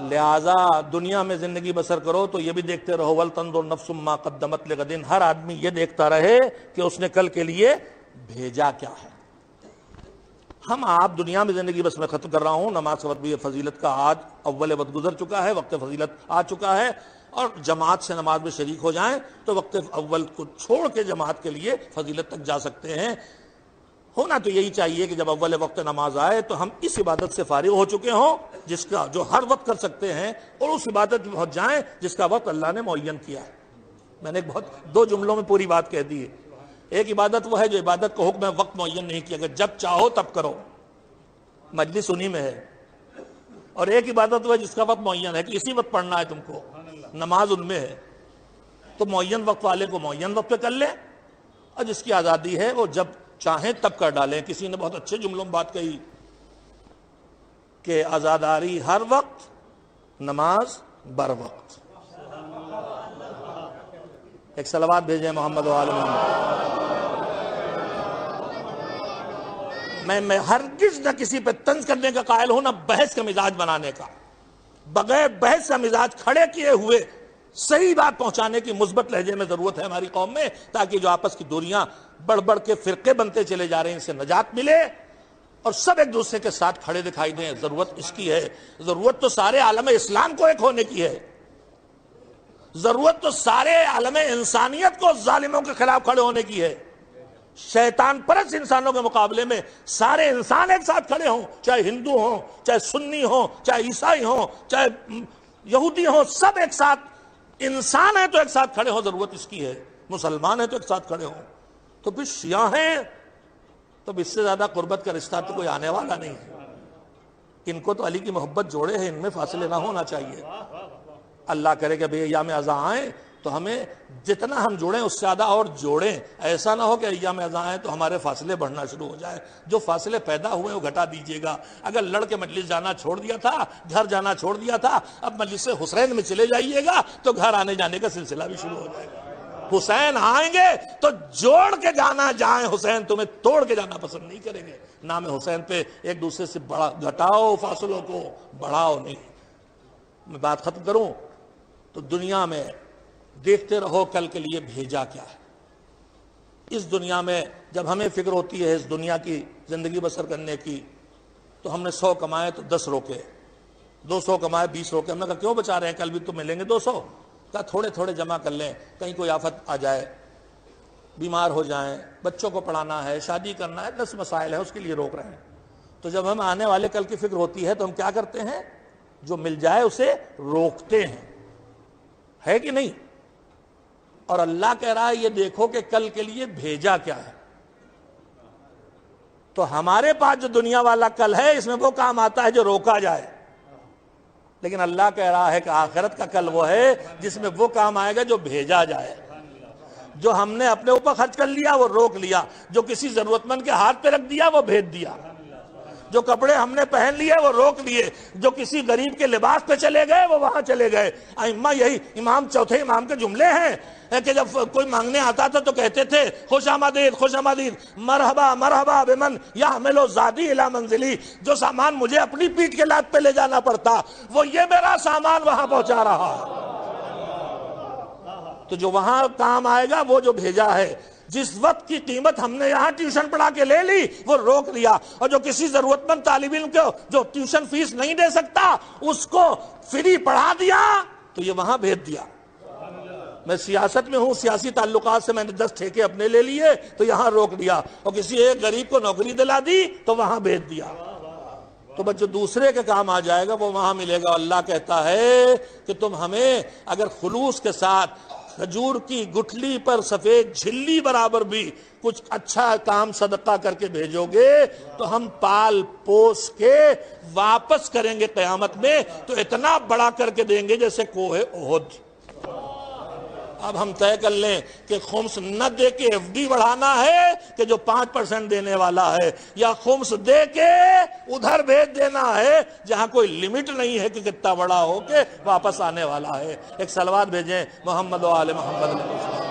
Speaker 1: لہذا دنیا میں زندگی بسر کرو تو یہ بھی دیکھتے رہو وَلْتَنْظُرْ نَفْسٌ مَّا قَدَّمَتْ لِغَدٍ۔ ہر آدمی یہ دیکھتا رہے کہ اس نے کل کے لیے بھیجا کیا ہے۔ ہم آپ دنیا میں زندگی بس میں ختم کر رہا ہوں، نماز کا وقت بھی فضیلت کا آج اول وقت گزر چکا ہے، وقت فضیلت آ چکا ہے، اور جماعت سے نماز میں شریک ہو جائیں تو وقت اول کو چھوڑ کے جماعت کے لیے فضیلت تک جا سکتے ہیں۔ ہونا تو یہی چاہیے کہ جب اول وقت نماز آئے تو ہم اس عبادت سے فارغ ہو چکے ہوں جس کا جو ہر وقت کر سکتے ہیں، اور اس عبادت میں پہنچ جائیں جس کا وقت اللہ نے معین کیا ہے۔ میں نے دو جملوں میں پوری بات کہہ دی ہے۔ ایک عبادت وہ ہے جو عبادت کو حکم وقت معین نہیں کیا کہ جب چاہو تب کرو، مجلس انہی میں ہے، اور ایک عبادت وہ ہے جس کا وقت معین ہے کہ اسی وقت پڑھنا ہے تم کو، نماز ان میں ہے۔ تو معین وقت والے کو معین وقت پہ کر لیں، اور جس کی آزادی ہے وہ جب چاہیں تب کر ڈالیں۔ کسی نے بہت اچھے جملوں میں بات کہی کہ آزاداری ہر وقت، نماز بر وقت۔ ایک صلوات بھیجیں محمد و آل محمد۔ میں ہرگز نہ کسی پہ طنز کرنے کا قائل ہوں، نہ بحث کا مزاج بنانے کا۔ بغیر بحث کا مزاج کھڑے کیے ہوئے صحیح بات پہنچانے کی مثبت لہجے میں ضرورت ہے ہماری قوم میں، تاکہ جو آپس کی دوریاں بڑھ بڑھ کے فرقے بنتے چلے جا رہے ہیں ان سے نجات ملے، اور سب ایک دوسرے کے ساتھ کھڑے دکھائی دیں۔ ضرورت اس کی ہے، ضرورت تو سارے عالم اسلام کو ایک ہونے کی ہے، ضرورت تو سارے عالم انسانیت کو ظالموں کے خلاف کھڑے ہونے کی ہے۔ شیطان پرست انسانوں کے مقابلے میں سارے انسان ایک ساتھ کھڑے ہوں، چاہے ہندو ہوں، چاہے سنی ہوں، چاہے عیسائی ہوں، چاہے یہودی ہوں، سب ایک ساتھ انسان ہیں تو ایک ساتھ کھڑے ہوں، ضرورت اس کی ہے۔ مسلمان ہیں تو ایک ساتھ کھڑے ہوں۔ تو پھر شیعہ ہیں تو اس سے زیادہ قربت کا رشتہ تو کوئی آنے والا نہیں ہے۔ ان کو تو علی کی محبت جوڑے ہیں، ان میں فاصلے نہ ہونا چاہیے۔ اللہ کرے کہ بھئی ایام ازاں آئیں تو ہمیں جتنا ہم جوڑیں اس سے زیادہ اور جوڑیں، ایسا نہ ہو کہ ایام ازاں آئیں تو ہمارے فاصلے بڑھنا شروع ہو جائے۔ جو فاصلے پیدا ہوئے وہ گھٹا دیجئے گا۔ اگر لڑ کے مجلس جانا چھوڑ دیا تھا، گھر جانا چھوڑ دیا تھا، اب مجلس حسین میں چلے جائیے گا تو گھر آنے جانے کا سلسلہ بھی شروع ہو جائے گا۔ حسین آئیں گے تو جوڑ کے جانا جائیں، حسین تمہیں توڑ کے جانا پسند نہیں کریں گے۔ نام حسین پہ ایک دوسرے سے بڑا گھٹاؤ، فاصلوں کو بڑھاؤ نہیں۔ میں بات ختم کروں تو دنیا میں دیکھتے رہو کل کے لیے بھیجا کیا ہے۔ اس دنیا میں جب ہمیں فکر ہوتی ہے اس دنیا کی زندگی بسر کرنے کی، تو ہم نے 100 کمائے تو 10 روکے، 200 کمائے 20 روکے۔ ہم نے کہا کیوں بچا رہے ہیں، کل بھی تو ملیں گے 200۔ کہا تھوڑے تھوڑے جمع کر لیں، کہیں کوئی آفت آ جائے، بیمار ہو جائیں، بچوں کو پڑھانا ہے، شادی کرنا ہے، 10 مسائل ہیں، اس کے لیے روک رہے ہیں۔ تو جب ہم آنے والے کل کی فکر ہوتی ہے تو ہم کیا کرتے ہیں، جو مل جائے اسے روکتے ہیں، ہے کہ نہیں؟ اور اللہ کہہ رہا ہے یہ دیکھو کہ کل کے لیے بھیجا کیا ہے۔ تو ہمارے پاس جو دنیا والا کل ہے اس میں وہ کام آتا ہے جو روکا جائے، لیکن اللہ کہہ رہا ہے کہ آخرت کا کل وہ ہے جس میں وہ کام آئے گا جو بھیجا جائے۔ جو ہم نے اپنے اوپر خرچ کر لیا وہ روک لیا، جو کسی ضرورت مند کے ہاتھ پہ رکھ دیا وہ بھیج دیا، جو کپڑے ہم نے پہن لیے وہ روک لیے، جو کسی غریب کے لباس پہ چلے گئے وہ وہاں چلے گئے۔ ائمہ یہی امام چوتھے امام کے جملے ہیں کہ جب کوئی مانگنے آتا تھا تو کہتے تھے خوش آمدید خوش آمدید، مرحبا مرحبا بمن یحمل زادی الی منزلی۔ جو سامان مجھے اپنی پیٹھ کے لات پہ لے جانا پڑتا وہ یہ میرا سامان وہاں پہنچا رہا ہے۔ تو جو وہاں کام آئے گا وہ جو بھیجا ہے۔ جس وقت کی قیمت ہم نے یہاں ٹیوشن پڑھا کے لے لی وہ روک لیا، اور جو کسی ضرورت مند طالب علم کو جو ٹیوشن فیس نہیں دے سکتا اس کو فری پڑھا دیا تو یہ وہاں بھیج دیا۔ میں سیاست میں ہوں، سیاسی تعلقات سے میں نے 10 ٹھیکے اپنے لے لیے تو یہاں روک دیا، اور کسی ایک غریب کو نوکری دلا دی تو وہاں بھیج دیا۔ تو بس جو دوسرے کے کام آ جائے گا وہ وہاں ملے گا۔ اللہ کہتا ہے کہ تم ہمیں اگر خلوص کے ساتھ کھجور کی گٹھلی پر سفید جھلی برابر بھی کچھ اچھا کام صدقہ کر کے بھیجو گے تو ہم پال پوس کے واپس کریں گے قیامت میں، تو اتنا بڑا کر کے دیں گے جیسے کوہ احد۔ اب ہم طے کر لیں کہ خمس نہ دے کے ایف ڈی بڑھانا ہے کہ جو 5% دینے والا ہے، یا خمس دے کے ادھر بھیج دینا ہے جہاں کوئی لمٹ نہیں ہے کہ کتنا بڑا ہو کے واپس آنے والا ہے۔ ایک صلوات بھیجیں محمد و آل محمد۔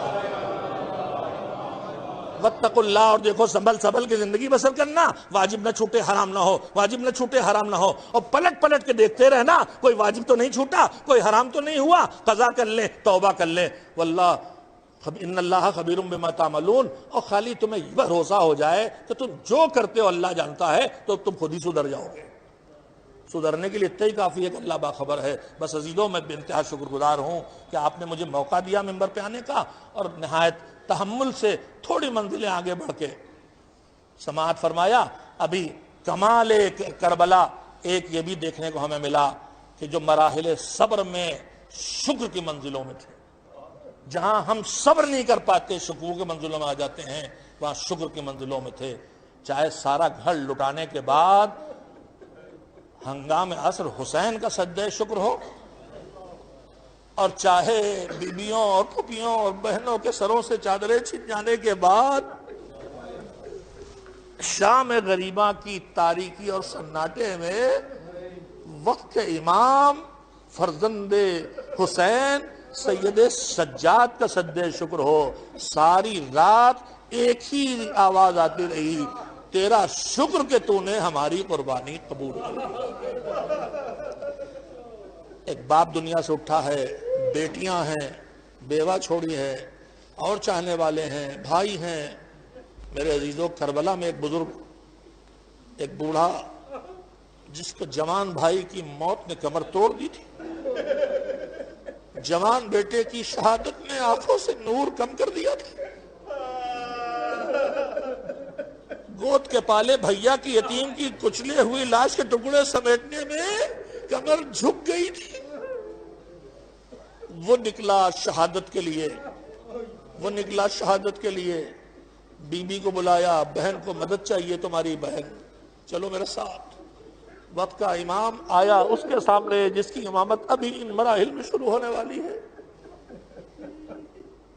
Speaker 1: واتقوا اللہ، اور دیکھو سنبھل کے زندگی بسر کرنا، واجب نہ چھوٹے حرام نہ ہو، واجب نہ چھوٹے حرام نہ ہو، اور پلٹ کے دیکھتے رہنا کوئی واجب تو نہیں چھوٹا، کوئی حرام تو نہیں ہوا، قضا کر لیں، توبہ کر لیں۔ واللہ ان اللہ خبیر بما تعملون، اور خالی تمہیں یہ بھروسہ ہو جائے کہ تم جو کرتے ہو اللہ جانتا ہے تو تم خود ہی سدھر جاؤ گے۔ سدھرنے کے لیے اتنا ہی کافی ہے کہ اللہ باخبر ہے۔ بس عزیزوں، میں بے انتہا شکر گزار ہوں کہ آپ نے مجھے موقع دیا ممبر پہ آنے کا، اور نہایت تحمل سے تھوڑی منزلیں آگے بڑھ کے سماعت فرمایا۔ ابھی کمال کربلا ایک یہ بھی دیکھنے کو ہمیں ملا کہ جو مراحل صبر میں شکر کی منزلوں میں تھے، جہاں ہم صبر نہیں کر پاتے شکر کی منزلوں میں آ جاتے ہیں، وہاں شکر کی منزلوں میں تھے۔ چاہے سارا گھر لٹانے کے بعد ہنگام عصر حسین کا سجدہ شکر ہو، اور چاہے بیویوں اور پھوپھیوں اور بہنوں کے سروں سے چادریں چھن جانے کے بعد شام غریبہ کی تاریکی اور سناٹے میں وقت کے امام فرزند حسین سید سجاد کا سجدہ شکر ہو۔ ساری رات ایک ہی آواز آتی رہی، تیرا شکر کہ تو نے ہماری قربانی قبول کی۔ ایک باپ دنیا سے اٹھا ہے، بیٹیاں ہیں، بیوہ چھوڑی ہے، اور چاہنے والے ہیں، بھائی ہیں۔ میرے عزیزوں، کربلا میں ایک بزرگ، ایک بوڑھا جس کو جوان بھائی کی موت نے کمر توڑ دی تھی، جوان بیٹے کی شہادت نے آنکھوں سے نور کم کر دیا تھا، گود کے پالے بھیا کی یتیم کی کچلے ہوئی لاش کے ٹکڑے سمیٹنے میں کمر جھک گئی تھی، وہ نکلا شہادت کے لیے، وہ نکلا شہادت کے لیے۔ بی بی کو بلایا، بہن کو مدد چاہیے تمہاری بہن، چلو میرے ساتھ۔ وقت کا امام آیا اس کے سامنے جس کی امامت ابھی ان مراحل میں شروع ہونے والی ہے۔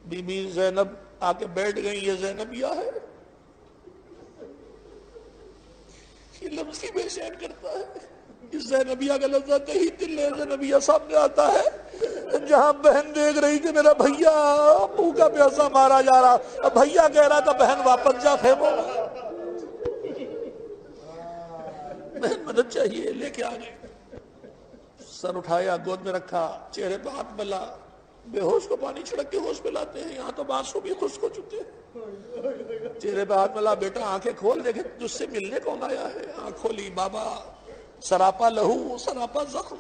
Speaker 1: بی بی زینب آ کے بیٹھ گئی، یہ زینبیہ ہے۔ یہ لفظ ہی بے چین کرتا ہے، اس زینبیہ کا لفظ آتے ہی دل زینبیہ سامنے آتا ہے، جہاں بہن دیکھ رہی کہ میرا بھیا بھوکا پیاسا مارا جا رہا، اب بھیا کہہ رہا تھا بہن واپس جا خیموں میں، بہن مدد چاہیے، لے کے آ گئی۔ سر اٹھایا، گود میں رکھا، چہرے پہ ہاتھ ملا، بے ہوش کو پانی چھڑک کے ہوش پہ لاتے ہیں، یہاں تو بانسو بھی خشک ہو چکے ہیں۔ چہرے پہ ہاتھ ملا، بیٹا آنکھیں کھول، دیکھے تجھ سے ملنے کون آیا ہے۔ آنکھ کھولی، بابا سراپا لہو سراپا زخم،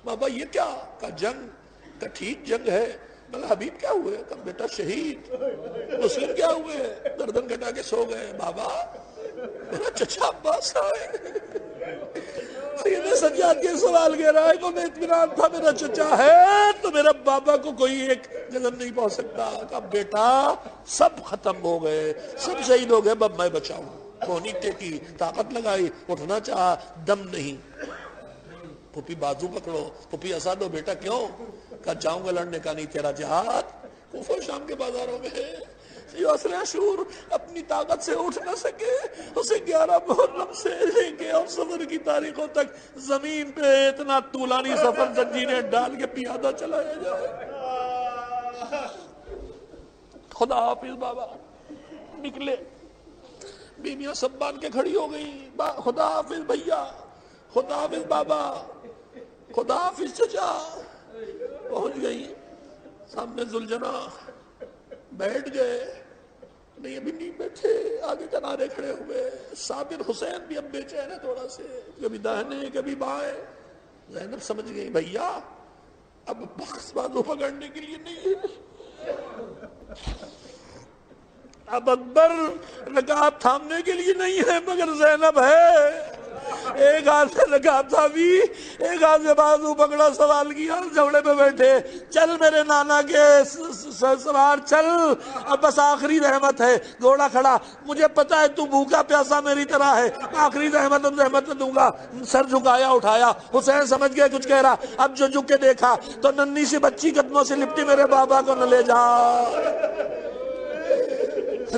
Speaker 1: بابا یہ کیا؟ کہا جنگ، کہا ٹھیک جنگ ہے، مگر حبیب کیا ہوئے؟ کہا بیٹا شہید۔ مسلم کیا ہوئے؟ گردن کٹا کے سو گئے۔ بابا میرا چچا عباس آئے۔ سید سجاد کے سوال کہہ رہا ہے کہ میں اطمینان تھا میرا چچا ہے تو میرا بابا کو کوئی ایک جنم نہیں پہنچ سکتا۔ کہا بیٹا سب ختم ہو گئے، سب شہید ہو گئے، اب میں بچاؤں۔ کونی ٹیکی، طاقت لگائی، اٹھنا چاہا، دم نہیں۔ پھوپھی بازو پکڑو، پھوپھی ہنسا دو، بیٹا کیوں؟ کہا جاؤں گا لڑنے کا نہیں، تیرا جہاد کوفہ شام کے بازاروں میں ہے۔ یاسر عاشور اپنی طاقت سے اٹھ نہ سکے، اسے 11 محرم سے لے کے اور صفر کی تاریخوں تک زمین پہ اتنا طولانی سفر زنجیریں ڈال کے پیادہ چلایا جائے۔ خدا حافظ بابا، نکلے، بیویاں سب باندھ کے کھڑی ہو گئی، خدا حافظ بھیا، خدا حافظ بابا، خدا حافظ چچا۔ پہنچ گئی سامنے ذوالجناح، بیٹھ گئے، نہیں ابھی نہیں بیٹھے، آگے کنارے کھڑے ہوئے۔ صابر حسین بھی اب بے چین ہے تھوڑا سے، کبھی داہنے کبھی بائیں۔ زینب سمجھ گئی بھیا اب بخش بازو پکڑنے کے لیے نہیں ہے، اب اکبر رکعت تھامنے کے لیے نہیں ہے، مگر زینب ہے۔ ایک ہاتھ سے رکعت تھامی، ایک ہاتھ سے بازو پکڑا، سوال کیا، جوڑے پہ بیٹھے، چل میرے نانا کے سوار چل، اب بس آخری رحمت ہے۔ گھوڑا کھڑا، مجھے پتا ہے تو بھوکا پیاسا میری طرح ہے، آخری رحمت دوں گا۔ سر جھکایا، اٹھایا، حسین سمجھ گیا کچھ کہہ رہا، اب جو جھک کے دیکھا تو ننھی سی بچی قدموں سے لپٹی، میرے بابا کو نہ لے جا۔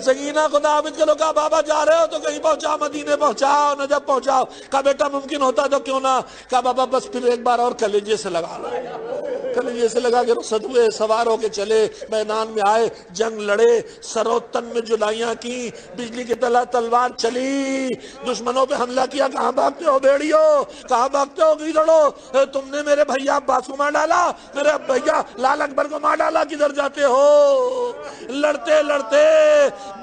Speaker 1: سکینہ کو دعوت کرو، کہا بابا جا رہے ہو تو کہیں پہنچاؤ، مدینے پہنچاؤ، نجف پہنچاؤ۔ کہا بیٹا ممکن ہوتا تو کیوں نہ، کہا بابا بس پھر ایک بار اور کلیجے سے لگا لو، کلیجے سے لگا کے رخصت ہوئے، سوار ہو کے چلے، میدان میں آئے، جنگ لڑے، سر و تن میں جلائیاں کی، بجلی کی طرح تلوار چلی، دشمنوں پہ حملہ کیا۔ کہاں بھاگتے ہو بیڑیو، کہاں بھاگتے ہو گیدڑو، تم نے میرے بھیا عباس کو مار ڈالا، میرے بھیا لال اکبر کو مار ڈالا، کدھر جاتے ہو؟ لڑتے لڑتے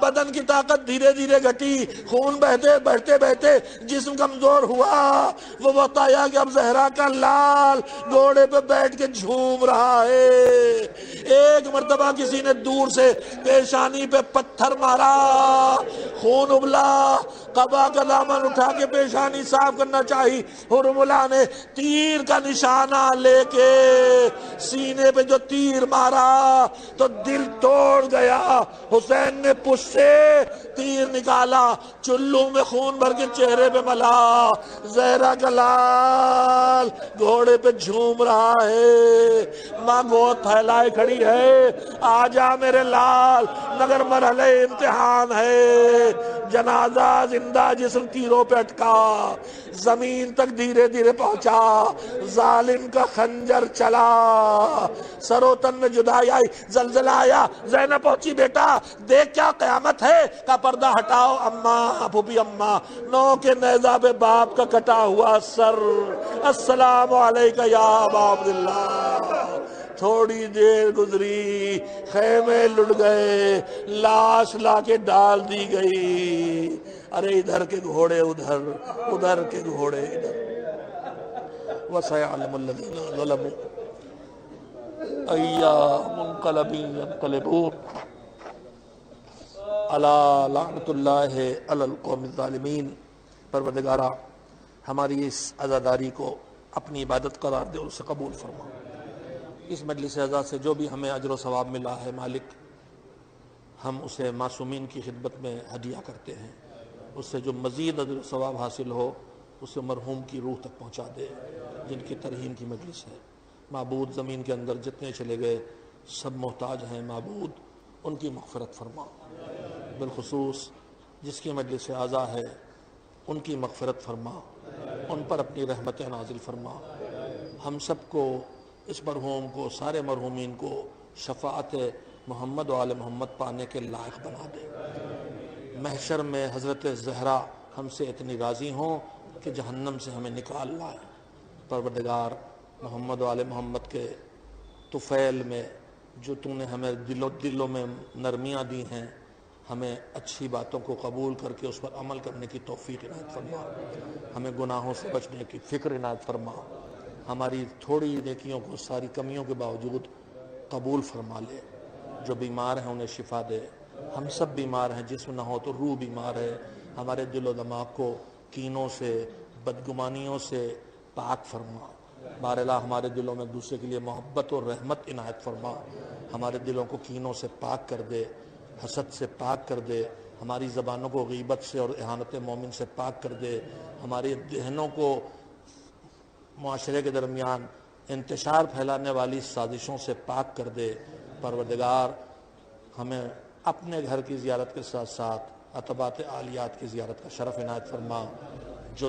Speaker 1: بدن کی طاقت دھیرے دھیرے گھٹی، خون بہتے بہتے جسم کمزور ہوا۔ وہ وقت آیا کہ اب زہرا کا لال گھوڑے پہ بیٹھ کے جھوم رہا ہے۔ ایک مرتبہ کسی نے دور سے پیشانی پہ پتھر مارا، خون ابلا، قبا کا دامن اٹھا کے پیشانی صاف کرنا چاہی، حرملا نے تیر کا نشانہ لے کے سینے پہ جو تیر مارا تو دل توڑ گیا۔ حسین نے پشت سے تیر نکالا، چلو میں خون بھر کے چہرے پہ ملا، زہرا کا لال گھوڑے پہ جھوم رہا ہے، ماں گود پھیلائے کھڑی ہے، آجا میرے لال مگر مرحلہ امتحان ہے۔ جنازہ زندہ جسم تیروں پہ اٹکا، زمین تک دھیرے دھیرے پہنچا، ظالم کا خنجر چلا، سر و تن میں جدائی آئی، زلزلہ آیا۔ زینب پہنچی، بیٹا دیکھ کیا قیامت ہے؟ کا پردہ ہٹاؤ اماں، پھوپھی اماں، نو کے نیزہ پہ باپ کا کٹا ہوا سر، السلام علیکہ یا ابا عبداللہ۔ تھوڑی دیر گزری، خیمے لٹ گئے، لاش لا کے ڈال دی گئی۔ ارے ادھر کے گھوڑے ادھر، ادھر کے گھوڑے ادھر۔ وَسَيَعْلَمُ الَّذِينَ ظَلَمُوا أَيَّ مُنْقَلَبٍ يَنْقَلِبُونَ أَلَا لَعْنَةُ اللَّهِ عَلَى الْقَوْمِ الظَّالِمِينَ۔ پروردگارہ ہماری اس عزاداری کو اپنی عبادت قرار دے، اسے قبول فرما۔ اس مجلس عزا سے جو بھی ہمیں اجر و ثواب ملا ہے مالک، ہم اسے معصومین کی خدمت میں ہدیہ کرتے ہیں، اس سے جو مزید اجر و ثواب حاصل ہو اسے مرحوم کی روح تک پہنچا دے جن کی ترحیم کی مجلس ہے۔ معبود زمین کے اندر جتنے چلے گئے سب محتاج ہیں، معبود ان کی مغفرت فرما، بالخصوص جس کی مجلس عزا ہے ان کی مغفرت فرما، ان پر اپنی رحمت نازل فرما، ہم سب کو، اس مرحوم کو، سارے مرحومین کو شفاعت محمد و آل محمد پانے کے لائق بنا دے۔ محشر میں حضرت زہرا ہم سے اتنی راضی ہوں کہ جہنم سے ہمیں نکال لائے۔ پروردگار محمد و آل محمد کے طفیل میں جو تو نے ہمیں دلوں میں نرمیاں دی ہیں، ہمیں اچھی باتوں کو قبول کر کے اس پر عمل کرنے کی توفیق عنایت فرما، ہمیں گناہوں سے بچنے کی فکر عنایت فرما، ہماری تھوڑی نیکیوں کو ساری کمیوں کے باوجود قبول فرما لے۔ جو بیمار ہیں انہیں شفا دے، ہم سب بیمار ہیں، جسم نہ ہو تو روح بیمار ہے، ہمارے دل و دماغ کو کینوں سے، بدگمانیوں سے پاک فرما۔ باراللہ ہمارے دلوں میں دوسرے کے لیے محبت اور رحمت عنایت فرما، ہمارے دلوں کو کینوں سے پاک کر دے، حسد سے پاک کر دے، ہماری زبانوں کو غیبت سے اور اہانت مومن سے پاک کر دے، ہمارے ذہنوں کو معاشرے کے درمیان انتشار پھیلانے والی سازشوں سے پاک کر دے۔ پروردگار ہمیں اپنے گھر کی زیارت کے ساتھ ساتھ عتبات عالیات کی زیارت کا شرف عنایت فرما۔ جو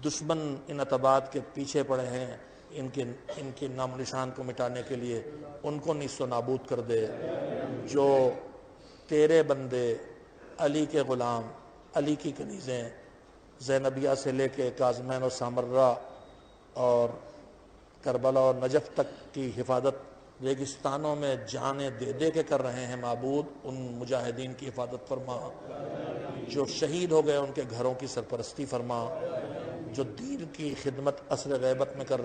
Speaker 1: دشمن ان عتبات کے پیچھے پڑے ہیں، ان کے نام و نشان کو مٹانے کے لیے ان کو نیست و نابود کر دے۔ جو تیرے بندے، علی کے غلام، علی کی کنیزیں، زینبیہ سے لے کے کاظمین و سامرہ اور کربلا اور نجف تک کی حفاظت ریگستانوں میں جانیں دے دے کے کر رہے ہیں، معبود ان مجاہدین کی حفاظت فرما۔ جو شہید ہو گئے ان کے گھروں کی سرپرستی فرما۔ جو دین کی خدمت عصر غیبت میں کر رہے ہیں